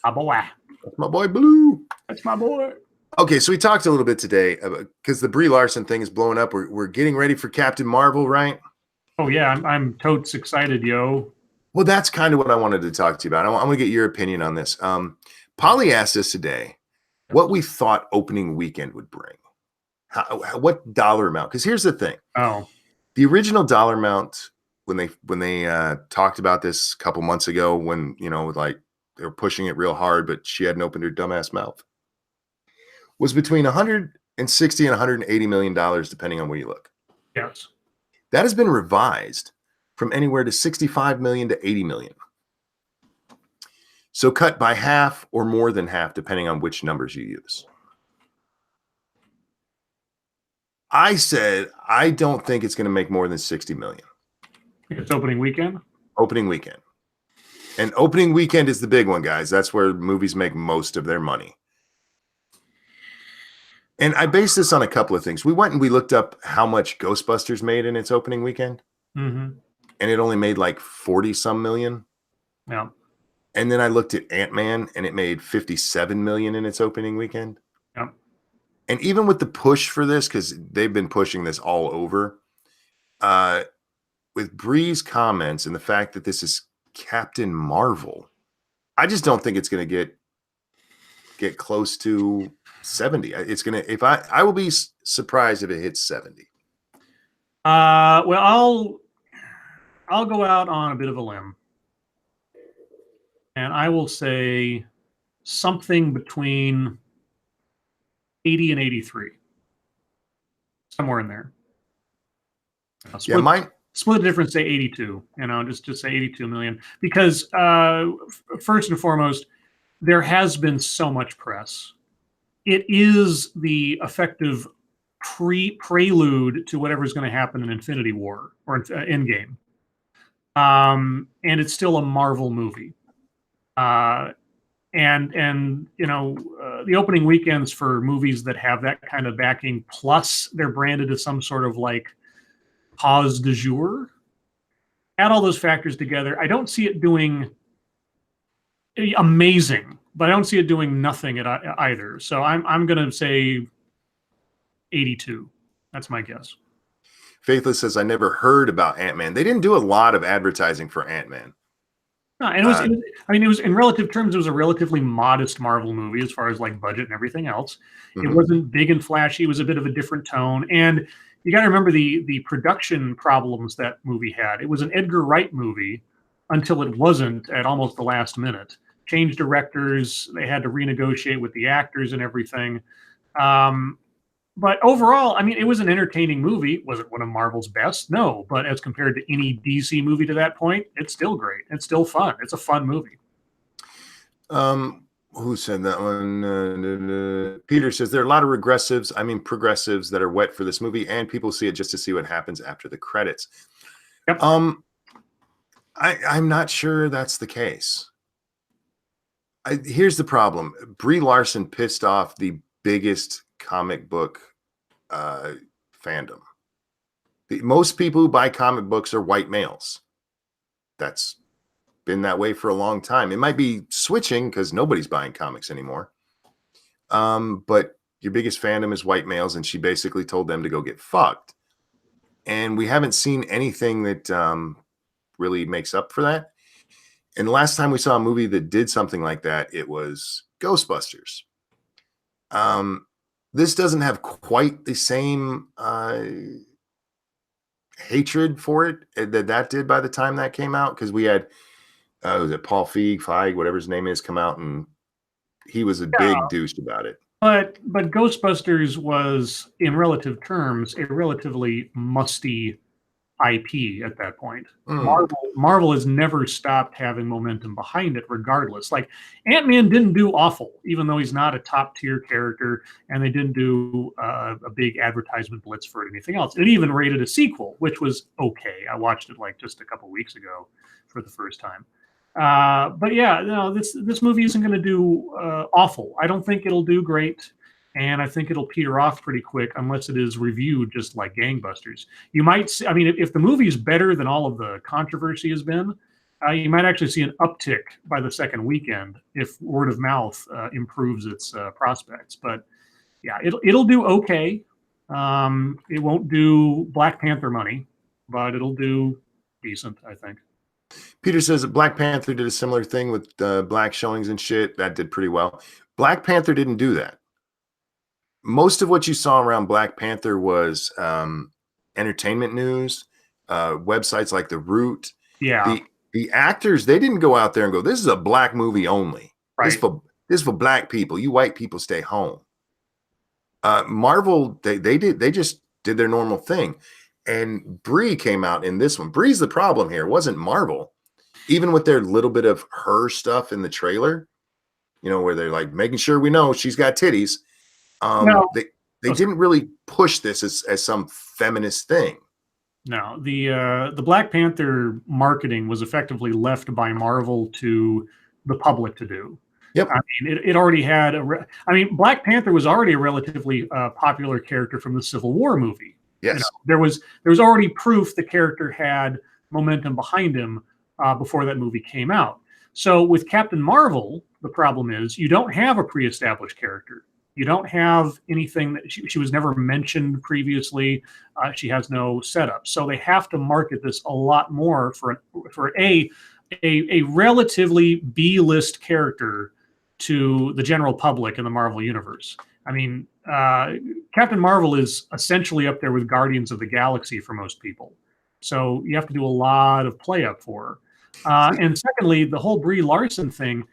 A: My boy.
B: That's my boy, Blue.
A: That's my boy.
B: Okay, so we talked a little bit today because the Brie Larson thing is blowing up. We're getting ready for Captain Marvel, right?
A: Oh yeah, I'm totes excited, yo.
B: Well, that's kind of what I wanted to talk to you about. I'm going to get your opinion on this. Polly asked us today what we thought opening weekend would bring. What dollar amount? Because here's the thing.
A: Oh,
B: the original dollar amount when they talked about this a couple months ago, when like they were pushing it real hard, but she hadn't opened her dumbass mouth, was between 160 and 180 million dollars, depending on where you look.
A: Yes.
B: That has been revised from anywhere to 65 million to 80 million. So cut by half or more than half, depending on which numbers you use. I said, I don't think it's going to make more than 60 million.
A: It's opening weekend?
B: Opening weekend. And opening weekend is the big one, guys. That's where movies make most of their money. And I based this on a couple of things. We went and we looked up how much Ghostbusters made in its opening weekend.
A: Mm-hmm.
B: And it only made like 40 some million.
A: Yeah.
B: And then I looked at Ant-Man and it made 57 million in its opening weekend.
A: Yeah.
B: And even with the push for this, because they've been pushing this all over, with Bree's comments and the fact that this is Captain Marvel, I just don't think it's going to get close to 70. It's going to, I will be surprised if it hits 70.
A: Well, I'll go out on a bit of a limb, and I will say something between 80 and 83, somewhere in there. Split the difference, say 82. Just say 82 million, because first and foremost, there has been so much press. It is the effective prelude to whatever's going to happen in Infinity War or Endgame. And it's still a Marvel movie. The opening weekends for movies that have that kind of backing, plus they're branded as some sort of like cause du jour. Add all those factors together, I don't see it doing amazing, but I don't see it doing nothing at either. So I'm going to say 82. That's my guess.
B: Faithless says, I never heard about Ant-Man. They didn't do a lot of advertising for Ant-Man.
A: No, and it was in relative terms, it was a relatively modest Marvel movie as far as like budget and everything else. Mm-hmm. It wasn't big and flashy. It was a bit of a different tone. And you got to remember the production problems that movie had. It was an Edgar Wright movie until it wasn't at almost the last minute. Changed directors. They had to renegotiate with the actors and everything. But overall, it was an entertaining movie. Was it one of Marvel's best? No. But as compared to any DC movie to that point, it's still great. It's still fun. It's a fun movie.
B: Who said that one? Peter says there are a lot of progressives that are wet for this movie, and people see it just to see what happens after the credits.
A: Yep.
B: I'm not sure that's the case. Here's the problem. Brie Larson pissed off the biggest comic book fandom. Most people who buy comic books are white males. That's been that way for a long time. It might be switching because nobody's buying comics anymore. But your biggest fandom is white males, and she basically told them to go get fucked. And we haven't seen anything that really makes up for that. And the last time we saw a movie that did something like that, it was Ghostbusters. This doesn't have quite the same hatred for it that did by the time that came out, because we had was it Paul Feig, whatever his name is, come out, and he was a big douche about it.
A: But Ghostbusters was, in relative terms, a relatively musty IP at that point. Marvel has never stopped having momentum behind it, regardless. Like, Ant-Man didn't do awful, even though he's not a top tier character, and they didn't do a big advertisement blitz for it or anything else. It even rated a sequel, which was okay. I watched it like just a couple weeks ago for the first time. But yeah, this movie isn't going to do awful. I don't think it'll do great. And I think it'll peter off pretty quick unless it is reviewed just like gangbusters. You might see, if the movie is better than all of the controversy has been, you might actually see an uptick by the second weekend if word of mouth improves its prospects. But yeah, it'll do okay. It won't do Black Panther money, but it'll do decent, I think.
B: Peter says that Black Panther did a similar thing with black showings and shit. That did pretty well. Black Panther didn't do that. Most of what you saw around Black Panther was entertainment news, websites like The Root.
A: Yeah.
B: The actors, they didn't go out there and go, this is a black movie only.
A: Right.
B: This is for black people. You white people stay home. Marvel, they just did their normal thing. And Brie came out in this one. Brie's the problem here. It wasn't Marvel. Even with their little bit of her stuff in the trailer, where they're like making sure we know she's got titties. They didn't really push this as some feminist thing.
A: No, the Black Panther marketing was effectively left by Marvel to the public to do.
B: Yep.
A: It already had Black Panther was already a relatively popular character from the Civil War movie.
B: Yes.
A: There was already proof the character had momentum behind him before that movie came out. So with Captain Marvel, the problem is you don't have a pre-established character. You don't have anything that she was never mentioned previously. She has no setup. So they have to market this a lot more for a relatively B-list character to the general public in the Marvel universe. Captain Marvel is essentially up there with Guardians of the Galaxy for most people. So you have to do a lot of play up for her. And secondly, the whole Brie Larson thing,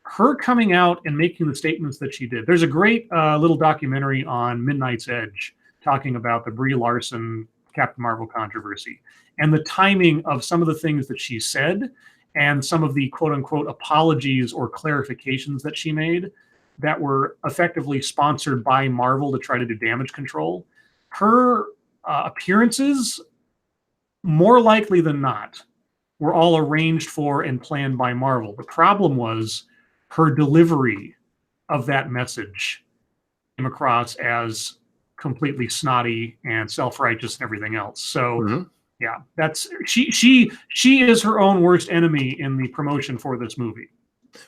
A: her coming out and making the statements that she did. There's a great little documentary on Midnight's Edge talking about the Brie Larson Captain Marvel controversy and the timing of some of the things that she said and some of the quote unquote apologies or clarifications that she made that were effectively sponsored by Marvel to try to do damage control. Her appearances, more likely than not, were all arranged for and planned by Marvel. The problem was her delivery of that message came across as completely snotty and self-righteous and everything else. So yeah, that's she is her own worst enemy in the promotion for this movie.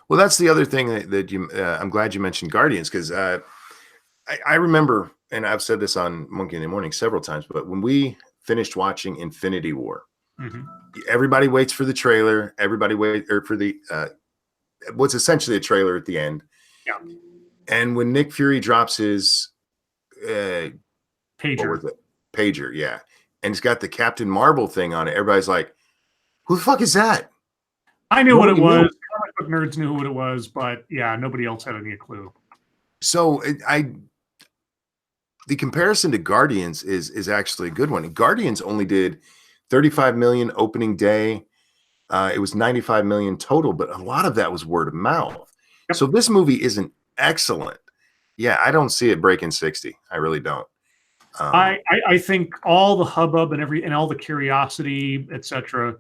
B: Well, that's the other thing that you I'm glad you mentioned Guardians, because I remember, and I've said this on Monkey in the Morning several times, but when we finished watching Infinity War, everybody waits for the trailer. Everybody wait for the what's essentially a trailer at the end.
A: Yeah.
B: And when Nick Fury drops his
A: pager,
B: yeah, and it's got the Captain Marvel thing on it, everybody's like, "Who the fuck is that?"
A: I knew what it was. Comic book nerds knew what it was, but yeah, nobody else had any clue.
B: So the comparison to Guardians is actually a good one. Guardians only did 35 million opening day. It was 95 million total, but a lot of that was word of mouth. Yep. So this movie isn't excellent. Yeah, I don't see it breaking 60. I really don't.
A: I think all the hubbub and all the curiosity, etc.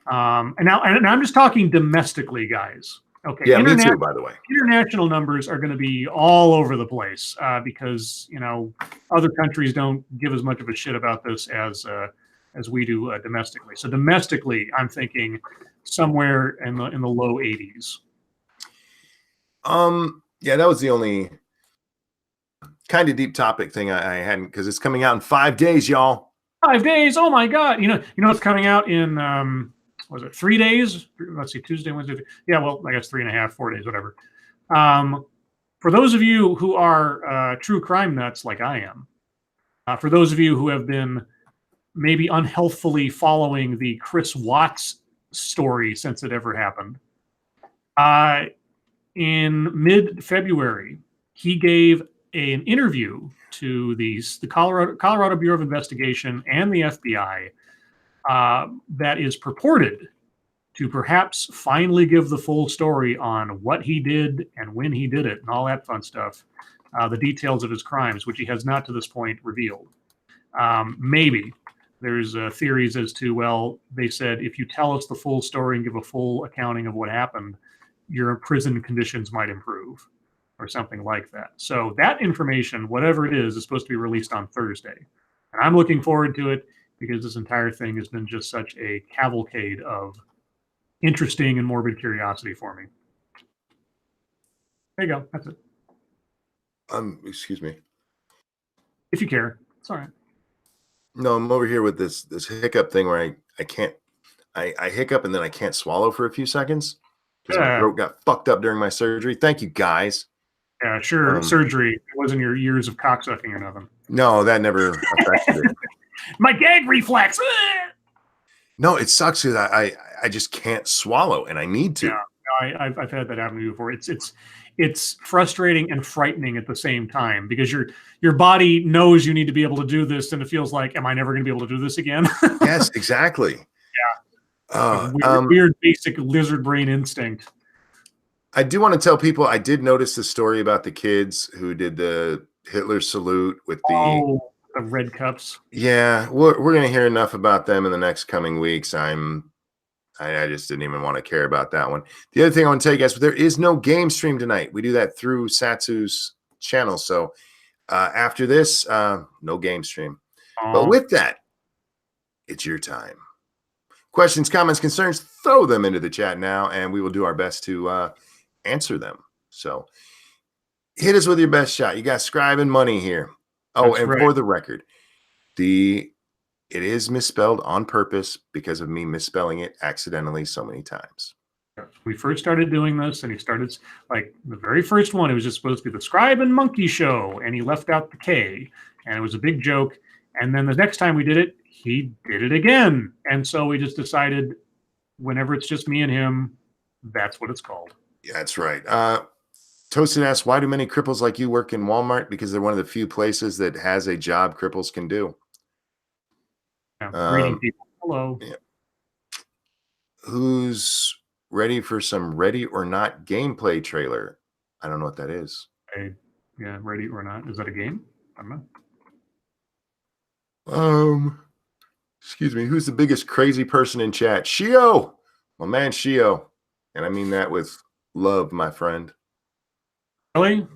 A: And I'm just talking domestically, guys. Okay.
B: Yeah, me too, by the way.
A: International numbers are going to be all over the place because other countries don't give as much of a shit about this as we do domestically. So domestically, I'm thinking somewhere in the low 80s.
B: Yeah, that was the only kind of deep topic thing I hadn't, because it's coming out in 5 days, y'all.
A: 5 days. Oh my God. It's coming out in was it 3 days? Let's see, Tuesday, Wednesday. Yeah, well, I guess 3.5, 4 days, whatever. For those of you who are true crime nuts like I am, for those of you who have been maybe unhealthfully following the Chris Watts story since it ever happened, in mid-February, he gave an interview to the Colorado Bureau of Investigation and the FBI that is purported to perhaps finally give the full story on what he did and when he did it and all that fun stuff, the details of his crimes, which he has not to this point revealed. Maybe there's theories as to, well, they said, if you tell us the full story and give a full accounting of what happened, your prison conditions might improve or something like that. So that information, whatever it is supposed to be released on Thursday. And I'm looking forward to it because this entire thing has been just such a cavalcade of interesting and morbid curiosity for me. There you go. That's it.
B: Excuse me.
A: If you care. It's all right.
B: No, I'm over here with this hiccup thing where I can't, I hiccup and then I can't swallow for a few seconds because my throat got fucked up during my surgery. Thank you, guys.
A: Yeah, sure. Surgery. It wasn't your years of cocksucking or nothing.
B: No, that never affected it.
A: My gag reflex.
B: No, it sucks because I just can't swallow and I need to.
A: Yeah, I've had that happen to me before. It's frustrating and frightening at the same time because your body knows you need to be able to do this, and it feels like, am I never going to be able to do this again?
B: Yes, exactly.
A: Yeah. Weird basic lizard brain instinct.
B: I do want to tell people I did notice the story about the kids who did the Hitler salute with the
A: red cups.
B: Yeah, we're going to hear enough about them in the next coming weeks. I just didn't even want to care about that one. The other thing I want to tell you guys, there is no game stream tonight. We do that through Satsu's channel. So after this, no game stream. But with that, it's your time. Questions, comments, concerns, throw them into the chat now, and we will do our best to answer them. So hit us with your best shot. You got Scribe and Money here. Oh, that's and right. For the record, it is misspelled on purpose because of me misspelling it accidentally so many times.
A: We first started doing this, and he started, like, the very first one, it was just supposed to be the Scribe and Monkey Show, and he left out the K, and it was a big joke. And then the next time we did it, he did it again. And so we just decided whenever it's just me and him, that's what it's called.
B: Yeah, that's right. Toasted asks, why do many cripples like you work in Walmart? Because they're one of the few places that has a job cripples can do.
A: Yeah, reading people. Hello.
B: Yeah. Who's ready for some Ready or Not gameplay trailer? I don't know what that is.
A: Yeah, Ready or Not. Is that a game? I don't
B: know. Excuse me. Who's the biggest crazy person in chat? Shio, my man Shio, and I mean that with love, my friend.
A: Really?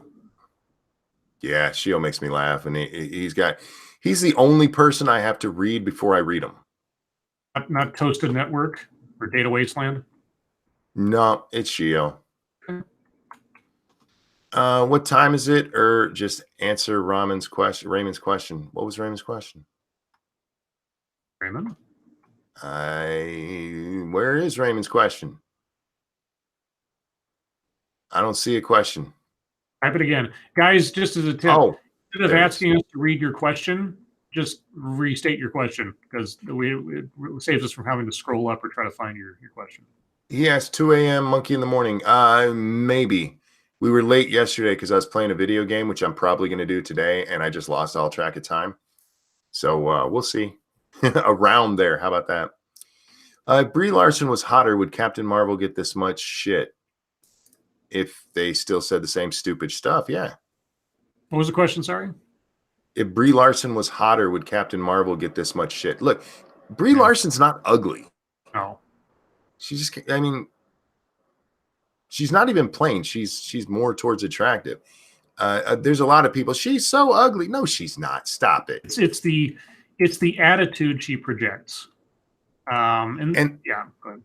B: Yeah, Shio makes me laugh, and he's the only person I have to read before I read him.
A: Not Toasted Network or Data Wasteland?
B: No, it's Shio. What time is it? Or just answer Raymond's question. What was Raymond's question?
A: Raymond?
B: Where is Raymond's question? I don't see a question.
A: Type it again. Guys, just as a tip, instead of asking us to read your question, just restate your question, because it saves us from having to scroll up or try to find your question.
B: Yes, 2 a.m. monkey in the morning. Maybe. We were late yesterday because I was playing a video game, which I'm probably going to do today, and I just lost all track of time. So we'll see. Around there. How about that? Brie Larson was hotter. Would Captain Marvel get this much shit if they still said the same stupid stuff? Yeah.
A: What was the question? Sorry.
B: If Brie Larson was hotter, would Captain Marvel get this much shit? Look, Brie Larson's not ugly.
A: No.
B: She's just, I mean, she's not even plain. She's more towards attractive. There's a lot of people. She's so ugly. No, she's not. Stop it.
A: It's the attitude she projects. And yeah, go ahead.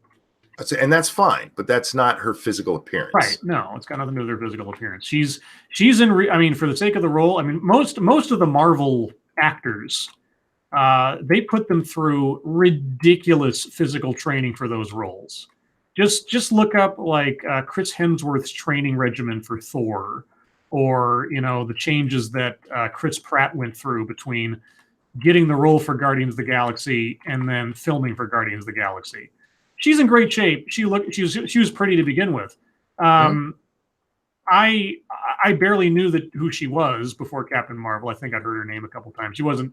B: And that's fine, but that's not her physical appearance.
A: Right. No, it's got nothing to do with her physical appearance. She's in. I mean, for the sake of the role, I mean, most of the Marvel actors, they put them through ridiculous physical training for those roles. Just look up like Chris Hemsworth's training regimen for Thor, or the changes that Chris Pratt went through between getting the role for Guardians of the Galaxy and then filming for Guardians of the Galaxy. She's in great shape. She was pretty to begin with. I barely knew who she was before Captain Marvel. I think I'd heard her name a couple times. She wasn't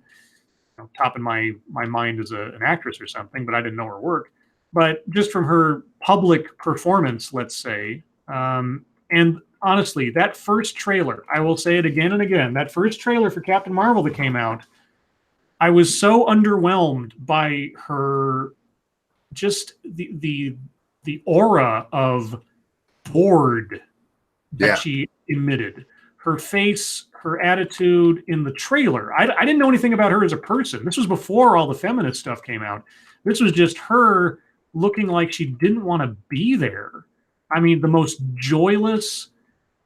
A: top in my mind as an actress or something, but I didn't know her work. But just from her public performance, let's say, and honestly, that first trailer, I will say it again and again, that first trailer for Captain Marvel that came out, I was so underwhelmed by her. Just the aura of bored that she emitted, her face, her attitude in the trailer. I didn't know anything about her as a person. This was before all the feminist stuff came out. This was just her looking like she didn't want to be there. I mean, the most joyless,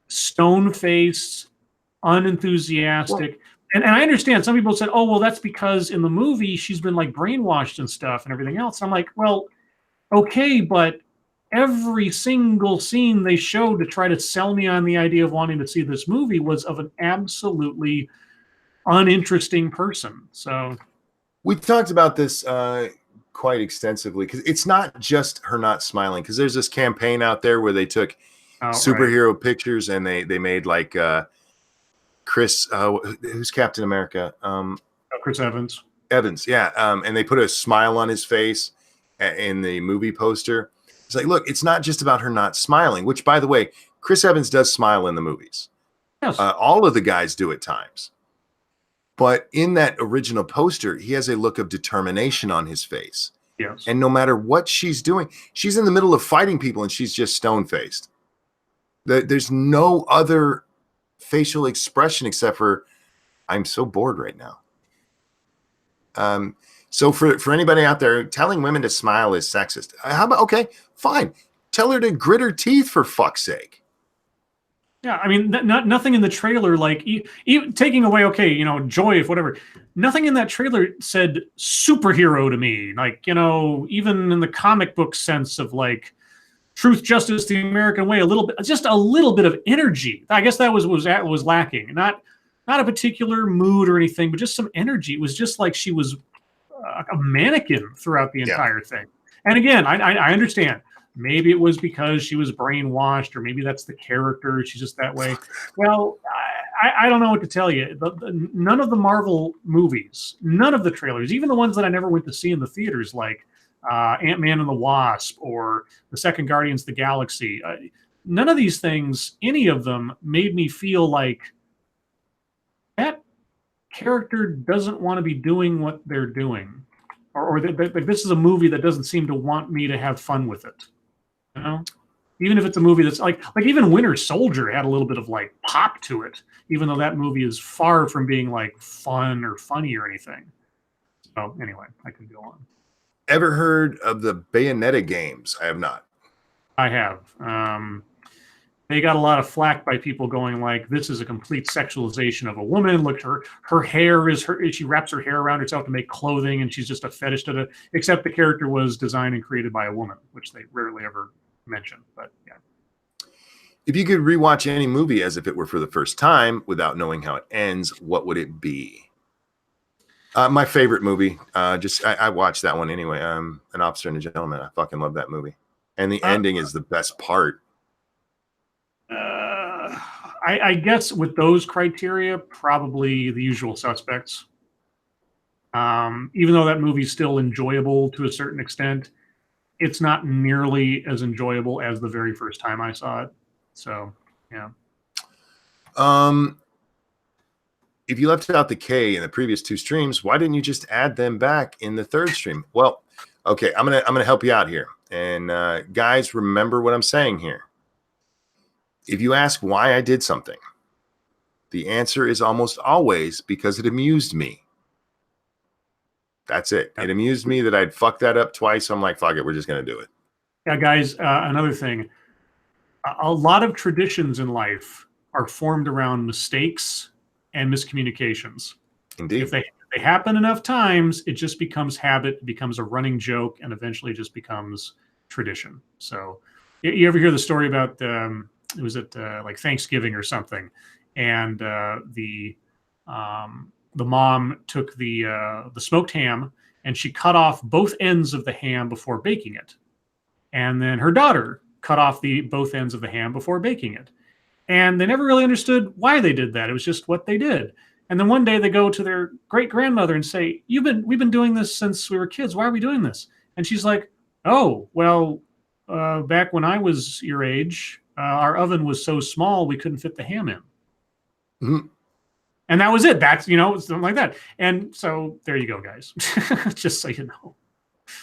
A: stone-faced, unenthusiastic. Well, and I understand some people said, oh, well, that's because in the movie she's been like brainwashed and stuff and everything else. And I'm like, well, okay, but every single scene they showed to try to sell me on the idea of wanting to see this movie was of an absolutely uninteresting person. So
B: we talked about this quite extensively because it's not just her not smiling, because there's this campaign out there where they took superhero pictures and they made like Chris, who's Captain America?
A: Chris Evans.
B: Yeah. And they put a smile on his face in the movie poster. It's like, look, it's not just about her not smiling, which, by the way, Chris Evans does smile in the movies.
A: Yes.
B: All of the guys do at times. But in that original poster, he has a look of determination on his face.
A: Yes.
B: And no matter what she's doing, she's in the middle of fighting people and she's just stone-faced. There's no other facial expression except for, I'm so bored right now. So for anybody out there, telling women to smile is sexist. How about, okay, fine. Tell her to grit her teeth, for fuck's sake.
A: Yeah, I mean, nothing in the trailer, like, even taking away, okay, joy, if whatever. Nothing in that trailer said superhero to me. Like, even in the comic book sense of like truth, justice, the American way, just a little bit of energy. I guess that was lacking. Not a particular mood or anything, but just some energy. It was just like she was a mannequin throughout the entire thing. And again, I understand. Maybe it was because she was brainwashed, or maybe that's the character. She's just that way. Well, I don't know what to tell you. None of the Marvel movies, none of the trailers, even the ones that I never went to see in the theaters, like Ant-Man and the Wasp or the second Guardians of the Galaxy, none of these things, any of them, made me feel like that character doesn't want to be doing what they're doing, or that this is a movie that doesn't seem to want me to have fun with it. You know, even if it's a movie that's like even Winter Soldier had a little bit of like pop to it, even though that movie is far from being like fun or funny or anything. So anyway, I can go on.
B: Ever heard of the Bayonetta games? I have not.
A: I have. They got a lot of flack by people going like, this is a complete sexualization of a woman. Look, her hair is she wraps her hair around herself to make clothing, and she's just a fetish to it. Except the character was designed and created by a woman, which they rarely ever mention. But yeah.
B: If you could rewatch any movie as if it were for the first time without knowing how it ends, what would it be? My favorite movie. I watched that one anyway. An Officer and a Gentleman. I fucking love that movie, and the ending is the best part.
A: I guess with those criteria, probably The Usual Suspects. Even though that movie's still enjoyable to a certain extent, it's not nearly as enjoyable as the very first time I saw it. So, yeah.
B: If you left out the K in the previous two streams, why didn't you just add them back in the third stream? Well, okay, I'm gonna help you out here. And guys, remember what I'm saying here. If you ask why I did something, the answer is almost always because it amused me. That's it. It amused me that I'd fucked that up twice. So I'm like, fuck it, we're just going to do it.
A: Yeah, guys, another thing. A lot of traditions in life are formed around mistakes and miscommunications.
B: Indeed.
A: If they happen enough times, it just becomes habit, it becomes a running joke, and eventually just becomes tradition. So you ever hear the story about... it was at like Thanksgiving or something, and the mom took the smoked ham and she cut off both ends of the ham before baking it, and then her daughter cut off both ends of the ham before baking it, and they never really understood why they did that. It was just what they did. And then one day they go to their great grandmother and say, we've been doing this since we were kids. Why are we doing this? And she's like, oh, well, back when I was your age, our oven was so small we couldn't fit the ham in.
B: Mm-hmm.
A: And that was it. That's, something like that. And so there you go, guys. Just so you know.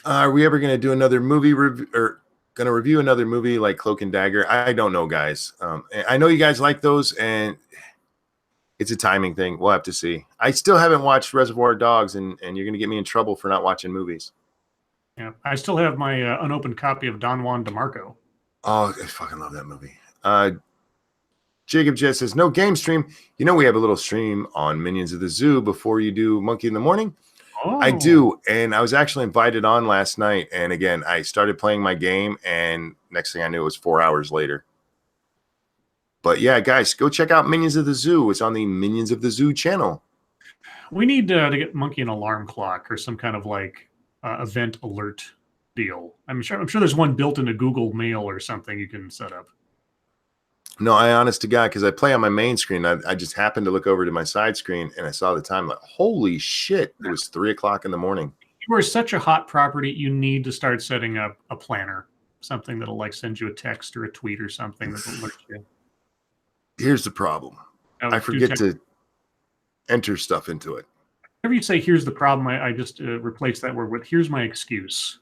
B: Are we ever going to do another movie review, or going to review another movie like Cloak and Dagger? I don't know, guys. I know you guys like those, and it's a timing thing. We'll have to see. I still haven't watched Reservoir Dogs, and you're going to get me in trouble for not watching movies.
A: Yeah, I still have my unopened copy of Don Juan DeMarco.
B: Oh, I fucking love that movie. Jacob Jet says, no game stream. You know, we have a little stream on Minions of the Zoo before you do Monkey in the Morning. Oh. I do. And I was actually invited on last night. And again, I started playing my game, and next thing I knew, it was 4 hours later. But yeah, guys, go check out Minions of the Zoo. It's on the Minions of the Zoo channel.
A: We need to get Monkey an alarm clock or some kind of like event alert deal. I'm sure there's one built into Google Mail or something you can set up.
B: No, I honest to God, because I play on my main screen. I just happened to look over to my side screen and I saw the time. Like, holy shit! It was 3 o'clock in the morning.
A: You are such a hot property. You need to start setting up a planner, something that'll like send you a text or a tweet or something that will alert you.
B: Here's the problem. I forget to enter stuff into it.
A: Whenever you say "here's the problem," I just replace that word with "here's my excuse."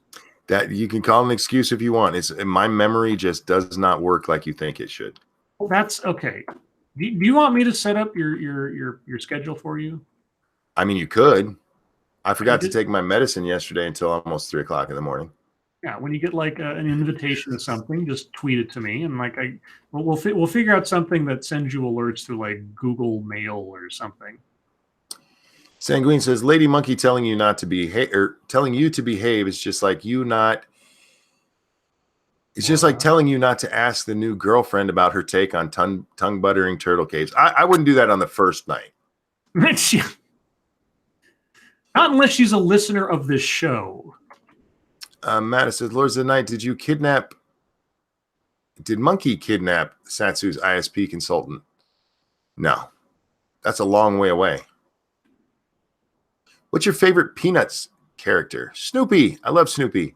B: That you can call an excuse if you want. My memory just does not work like you think it should.
A: Well, that's okay. Do you want me to set up your schedule for you?
B: I mean, you could. I forgot to take my medicine yesterday until almost 3 o'clock in the morning.
A: Yeah, when you get like an invitation to something, just tweet it to me, and like we'll figure out something that sends you alerts through like Google Mail or something.
B: Sanguine says, "Lady Monkey telling you not to behave, or telling you to behave, is just like you not. It's just like telling you not to ask the new girlfriend about her take on tongue buttering turtle caves. I wouldn't do that on the first night.
A: Not unless she's a listener of this show.
B: Matt says, Lords of the Night, did Monkey kidnap Satsu's ISP consultant? No. That's a long way away. What's your favorite Peanuts character? Snoopy. I love Snoopy.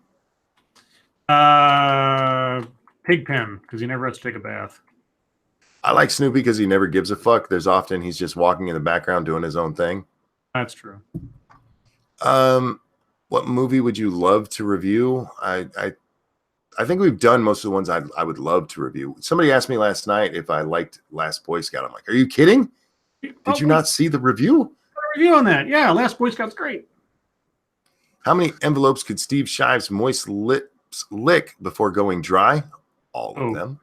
A: Pigpen, because he never has to take a bath.
B: I like Snoopy because he never gives a fuck. There's often he's just walking in the background doing his own thing.
A: That's true.
B: What movie would you love to review? I think we've done most of the ones I would love to review. Somebody asked me last night if I liked Last Boy Scout. I'm like, are you kidding? Did you not see the review?
A: Review on that. Yeah, Last Boy Scout's great.
B: How many envelopes could Steve Shive's moist lips lick before going dry? All of them.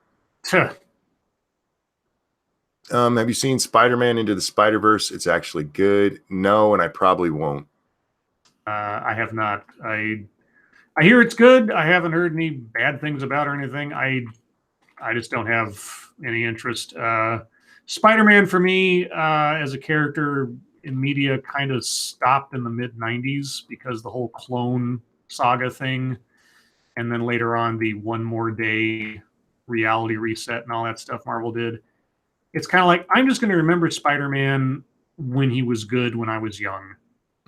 B: Have you seen Spider-Man Into the Spider-Verse? It's actually good. No, and I probably won't.
A: I have not. I hear it's good. I haven't heard any bad things about it or anything. I just don't have any interest. Spider-Man for me as a character in media kind of stopped in the mid-90s because the whole clone saga thing, and then later on the One More Day reality reset and all that stuff Marvel did. It's kind of like, I'm just going to remember Spider-Man when he was good when I was young.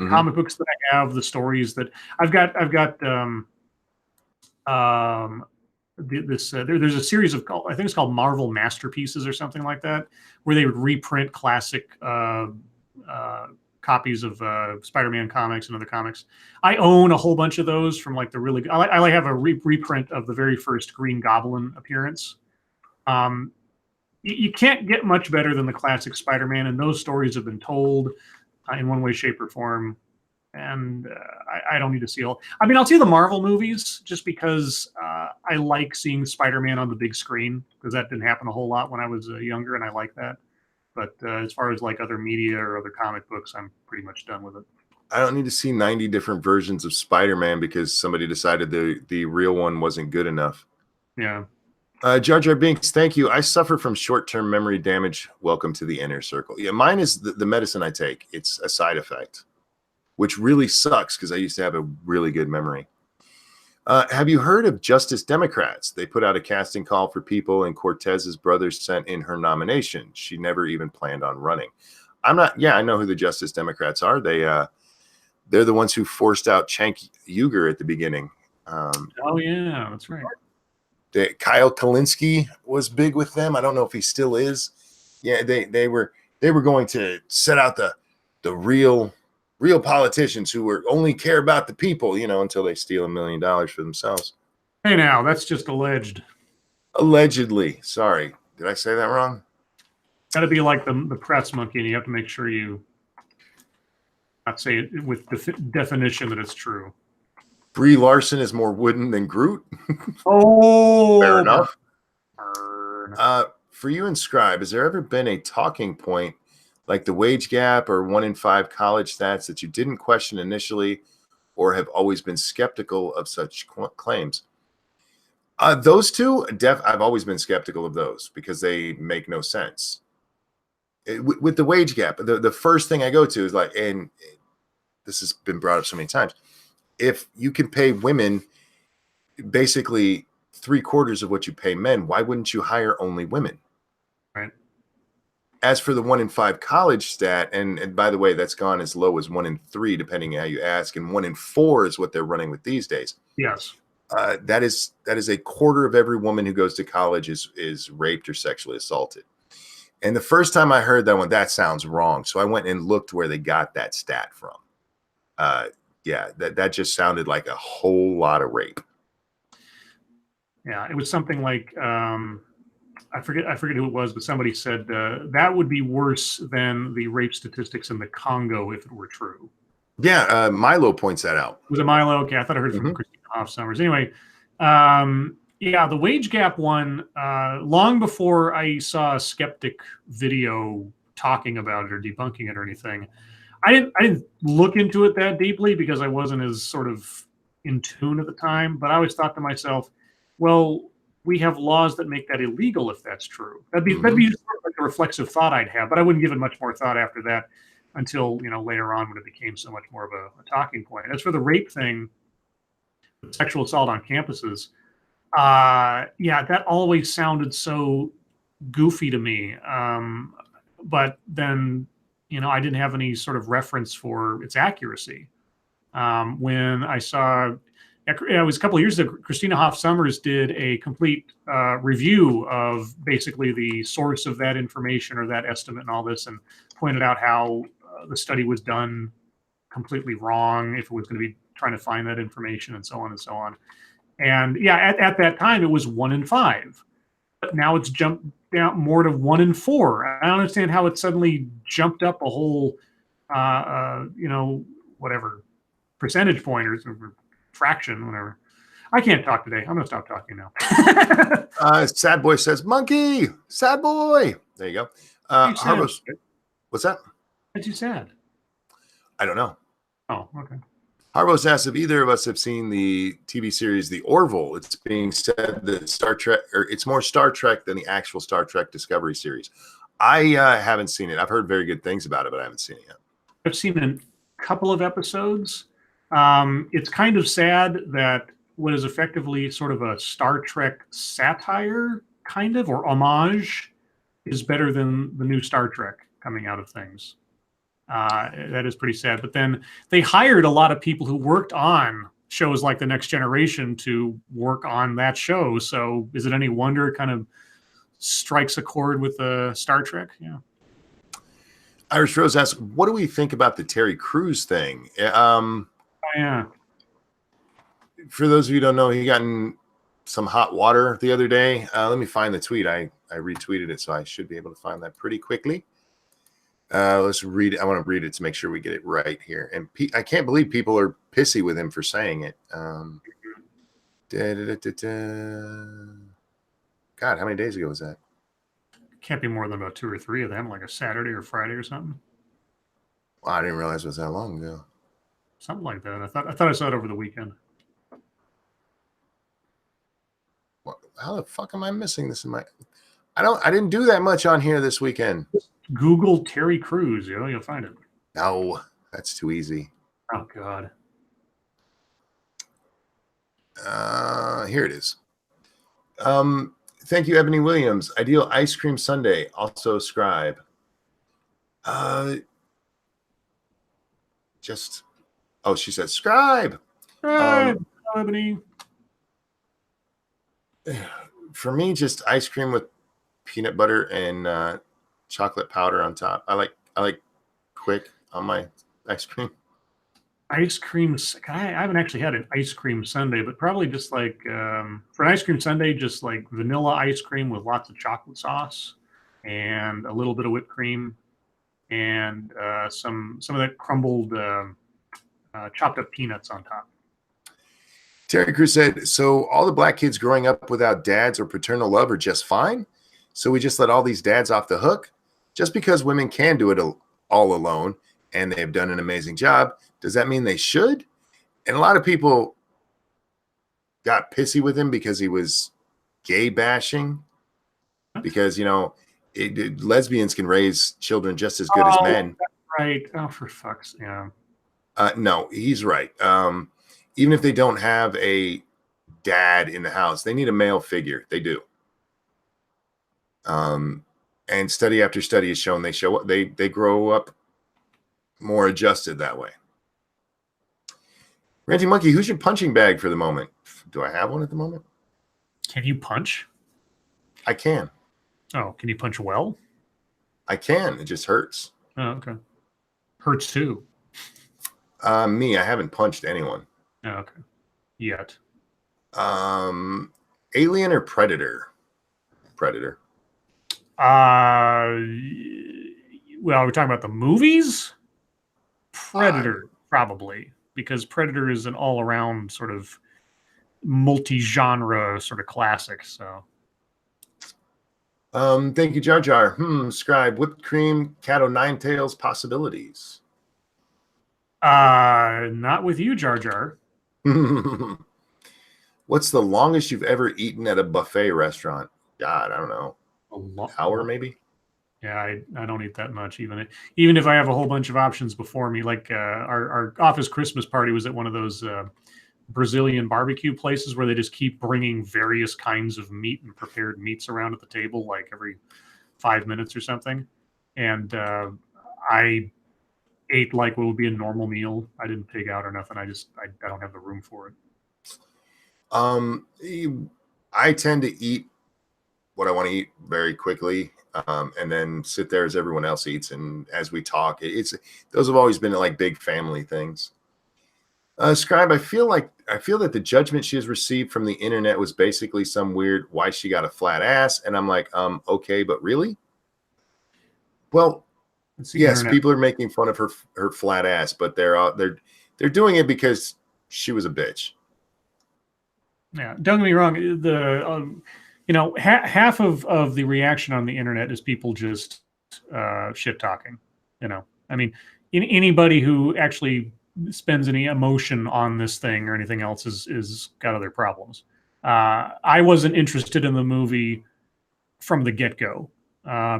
A: Mm-hmm. Comic books that I have, the stories that I've got there's a series of, I think it's called Marvel Masterpieces or something like that, where they would reprint classic copies of Spider-Man comics and other comics. I own a whole bunch of those from like the really. I have a reprint of the very first Green Goblin appearance. You can't get much better than the classic Spider-Man, and those stories have been told in one way, shape, or form. And I don't need to see all. I mean, I'll see the Marvel movies just because I like seeing Spider-Man on the big screen, because that didn't happen a whole lot when I was younger, and I like that. But as far as like other media or other comic books, I'm pretty much done with it.
B: I don't need to see 90 different versions of Spider-Man because somebody decided the real one wasn't good enough.
A: Yeah.
B: Jar Jar Binks, thank you. I suffer from short-term memory damage. Welcome to the inner circle. Yeah, mine is the medicine I take. It's a side effect, which really sucks because I used to have a really good memory. Have you heard of Justice Democrats? They put out a casting call for people, and Cortez's brother sent in her nomination. She never even planned on running. I know who the Justice Democrats are. They're the ones who forced out Cenk Uygur at the beginning.
A: Oh yeah, that's right.
B: Kyle Kalinske was big with them. I don't know if he still is. Yeah, they were going to set out the real politicians who were only care about the people, until they steal $1 million for themselves.
A: Hey, now that's just alleged.
B: Allegedly. Sorry, did I say that wrong?
A: Got to be like the press monkey, and you have to make sure you not say it with definition that it's true.
B: Brie Larson is more wooden than Groot.
A: Oh,
B: fair enough. For you and Scribe, has there ever been a talking point like the wage gap or 1 in 5 college stats that you didn't question initially or have always been skeptical of such claims? Those two, I've always been skeptical of those because they make no sense. With the wage gap, the first thing I go to is like, and this has been brought up so many times, if you can pay women basically 3/4 of what you pay men, why wouldn't you hire only women?
A: Right.
B: As for the 1 in 5 college stat, and by the way, that's gone as low as 1 in 3, depending on how you ask, and 1 in 4 is what they're running with these days.
A: Yes.
B: That is 1/4 of every woman who goes to college is raped or sexually assaulted. And the first time I heard that one, that sounds wrong. So I went and looked where they got that stat from. Yeah, that just sounded like a whole lot of rape.
A: Yeah, it was something like I forget who it was, but somebody said that would be worse than the rape statistics in the Congo if it were true.
B: Yeah, Milo points that out.
A: Was it Milo? Okay, I thought I heard it from Christina Hoff-Summers. Anyway, yeah, the wage gap one. Long before I saw a skeptic video talking about it or debunking it or anything, I didn't look into it that deeply because I wasn't as sort of in tune at the time. But I always thought to myself, well, we have laws that make that illegal if that's true. That'd be sort of like a reflexive thought I'd have, but I wouldn't give it much more thought after that. until later on when it became so much more of a talking point. As for the rape thing, sexual assault on campuses, yeah, that always sounded so goofy to me. But then, I didn't have any sort of reference for its accuracy. When I saw, it was a couple of years ago, Christina Hoff Sommers did a complete review of basically the source of that information or that estimate and all this, and pointed out how the study was done completely wrong if it was going to be trying to find that information, and so on and so on. And yeah, at that time, it was 1 in 5. But now it's jumped down more to 1 in 4. I don't understand how it suddenly jumped up a whole, whatever percentage point or fraction, whatever. I can't talk today. I'm going to stop talking now.
B: Sad Boy says, monkey, sad boy. There you go. Harbos, what's that?
A: What'd you sad?
B: I don't know.
A: Oh, okay.
B: Harbos asks if either of us have seen the TV series The Orville. It's being said that Star Trek, or it's more Star Trek than the actual Star Trek Discovery series. I haven't seen it. I've heard very good things about it, but I haven't seen it yet.
A: I've seen a couple of episodes. It's kind of sad that what is effectively sort of a Star Trek satire, kind of, or homage, is better than the new Star Trek coming out of things. That is pretty sad. But then they hired a lot of people who worked on shows like The Next Generation to work on that show. So is it any wonder it kind of strikes a chord with Star Trek? Yeah.
B: Irish Rose asks, what do we think about the Terry Crews thing?
A: Yeah.
B: For those of you who don't know, he got in some hot water the other day. Let me find the tweet. I retweeted it, so I should be able to find that pretty quickly. Let's read it. I want to read it to make sure we get it right here. And I can't believe people are pissy with him for saying it. God, how many days ago was that?
A: Can't be more than about 2 or 3 of them, like a Saturday or Friday or something.
B: Wow, I didn't realize it was that long ago.
A: Something like that. I thought I saw it over the weekend.
B: What, how the fuck am I missing this in my? I didn't do that much on here this weekend.
A: Google Terry Crews, you'll find it.
B: No, that's too easy.
A: Oh God.
B: Here it is. Thank you, Ebony Williams. Ideal ice cream sundae. Also Scribe. She said Scribe.
A: Ebony.
B: For me, just ice cream with peanut butter and chocolate powder on top. I like quick on my ice cream.
A: Ice cream. I haven't actually had an ice cream sundae, but probably just like for an ice cream sundae, just like vanilla ice cream with lots of chocolate sauce and a little bit of whipped cream and some of that crumbled chopped up peanuts on top.
B: Terry Crews said, so all the black kids growing up without dads or paternal love are just fine? So we just let all these dads off the hook? Just because women can do it all alone and they've done an amazing job, does that mean they should? And a lot of people got pissy with him because he was gay bashing. Because, lesbians can raise children just as good as men.
A: Right. Oh, for fuck's sake. Yeah.
B: No, he's right. Even if they don't have a dad in the house, they need a male figure. They do. And study after study has shown they grow up more adjusted that way. Ranty Monkey, who's your punching bag for the moment? Do I have one at the moment?
A: Can you punch?
B: I can.
A: Oh, can you punch well?
B: I can. It just hurts.
A: Oh, okay. Hurts too.
B: Me, I haven't punched anyone.
A: Oh, okay. Yet.
B: Alien or Predator? Predator.
A: Well, we're talking about the movies? Predator, probably, because Predator is an all-around sort of multi-genre sort of classic. So,
B: thank you, Jar Jar. Scribe, whipped cream, cat o' nine tails, possibilities.
A: Not with you, Jar Jar.
B: What's the longest you've ever eaten at a buffet restaurant? God, I don't know. Hour, maybe?
A: Yeah, I don't eat that much, even if I have a whole bunch of options before me. Like our office Christmas party was at one of those Brazilian barbecue places where they just keep bringing various kinds of meat and prepared meats around at the table, like every 5 minutes or something. And I ate like what would be a normal meal. I didn't pig out or nothing. I don't have the room for it.
B: I tend to eat what I want to eat very quickly, and then sit there as everyone else eats, and as we talk, those have always been like big family things. Scribe, I feel that the judgment she has received from the internet was basically some weird why she got a flat ass, and I'm like, okay, but really? Well, yes,
A: Internet.
B: people are making fun of her flat ass, but they're doing it because she was a bitch.
A: Yeah, don't get me wrong. Half of the reaction on the internet is people just shit talking. I mean, anybody who actually spends any emotion on this thing or anything else is got other problems. I wasn't interested in the movie from the get go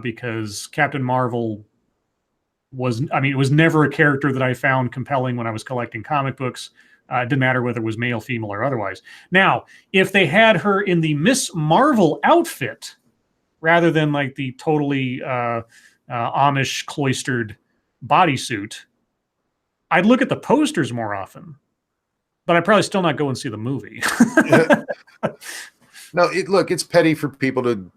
A: because Captain Marvel it was never a character that I found compelling when I was collecting comic books. It didn't matter whether it was male, female, or otherwise. Now, if they had her in the Miss Marvel outfit rather than like the totally Amish cloistered bodysuit, I'd look at the posters more often. But I'd probably still not go and see the movie.
B: No, look, it's petty for people to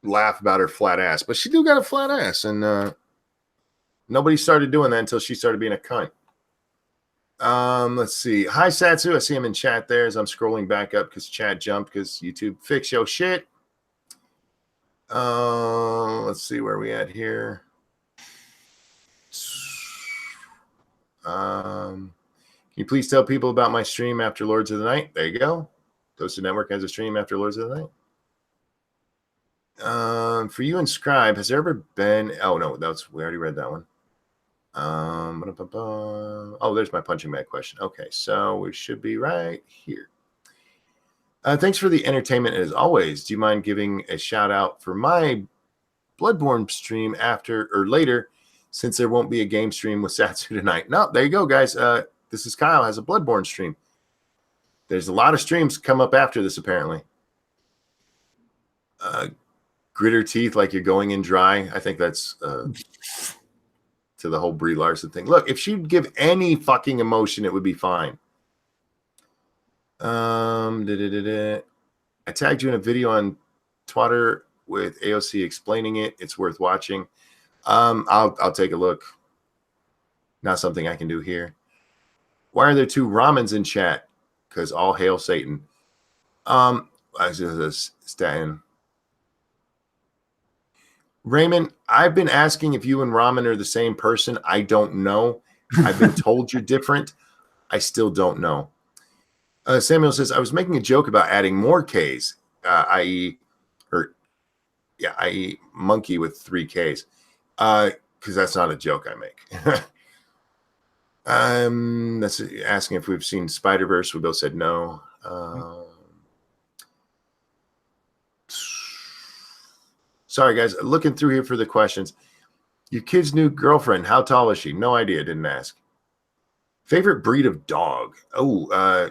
B: laugh about her flat ass, but she do got a flat ass, and nobody started doing that until she started being a cunt. Let's see. Hi, Satsu. I see him in chat there as I'm scrolling back up because chat jumped because YouTube fix your shit. Let's see where we at here. Can you please tell people about my stream after Lords of the Night? There you go. Toasted Network has a stream after Lords of the Night. For you and Scribe, has there ever been? Oh no, we already read that one. Oh, there's my punching bag question. Okay, so we should be right here. Thanks for the entertainment as always. Do you mind giving a shout out for my Bloodborne stream after or later, since there won't be a game stream with Satsu tonight? No, there you go, guys. This is Kyle, has a Bloodborne stream. There's a lot of streams come up after this, apparently. Gritter teeth like you're going in dry. I think that's to the whole Brie Larson thing. Look, if she'd give any fucking emotion, it would be fine. I tagged you in a video on Twitter with AOC explaining it. It's worth watching. I'll take a look. Not something I can do here. Why are there two ramens in chat? Because all hail Satan. Statin. Raymond, I've been asking if you and Ramen are the same person. I don't know. I've been told you're different. I still don't know. Samuel says, I was making a joke about adding more Ks, i.e. monkey with 3 Ks. Because that's not a joke I make. That's asking if we've seen Spider-Verse. We both said no. Sorry, guys. Looking through here for the questions. Your kid's new girlfriend, how tall is she? No idea. Didn't ask. Favorite breed of dog? Oh,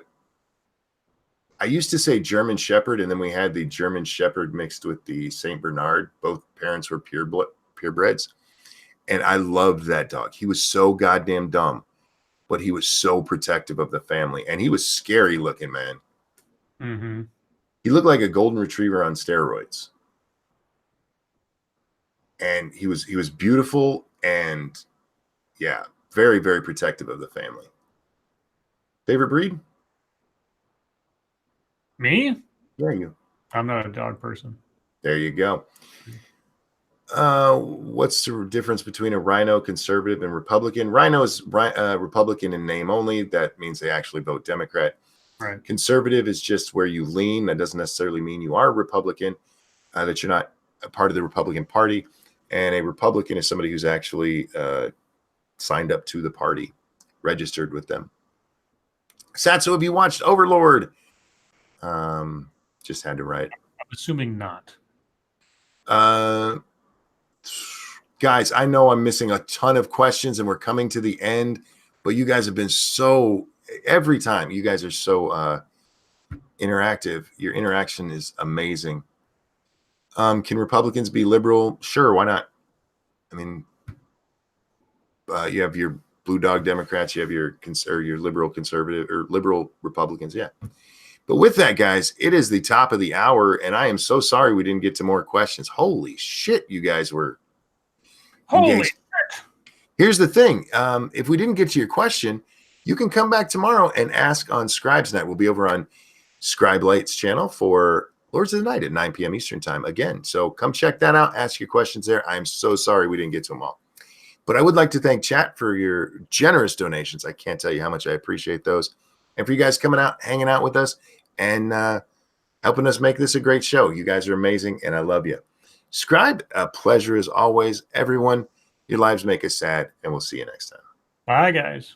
B: I used to say German Shepherd, and then we had the German Shepherd mixed with the Saint Bernard. Both parents were purebreds, and I loved that dog. He was so goddamn dumb, but he was so protective of the family, and he was scary looking, man.
A: Mm-hmm.
B: He looked like a golden retriever on steroids. And he was beautiful and, yeah, very, very protective of the family. Favorite breed?
A: Me?
B: Yeah, you.
A: I'm not a dog person.
B: There you go. What's the difference between a rhino, conservative, and Republican? Rhino is Republican in name only. That means they actually vote Democrat.
A: Right.
B: Conservative is just where you lean. That doesn't necessarily mean you are a Republican, that you're not a part of the Republican Party. And a Republican is somebody who's actually signed up to the party, registered with them. Satsu, have you watched Overlord? Just had to write.
A: I'm assuming not.
B: Guys, I know I'm missing a ton of questions and we're coming to the end, but you guys have been so, every time you guys are so interactive. Your interaction is amazing. Can Republicans be liberal? Sure, why not? I mean, you have your blue dog Democrats, you have your liberal conservative or liberal Republicans. Yeah. But with that, guys, it is the top of the hour, and I am so sorry we didn't get to more questions. Holy shit, you guys were engaged. Here's the thing. If we didn't get to your question, you can come back tomorrow and ask on Scribe's Night. We'll be over on Scribe Light's channel for Lords of the Night at 9 p.m. Eastern time again. So come check that out. Ask your questions there. I'm so sorry we didn't get to them all. But I would like to thank chat for your generous donations. I can't tell you how much I appreciate those. And for you guys coming out, hanging out with us, and helping us make this a great show. You guys are amazing, and I love you. Scribe, a pleasure as always. Everyone, your lives make us sad, and we'll see you next time.
A: Bye, guys.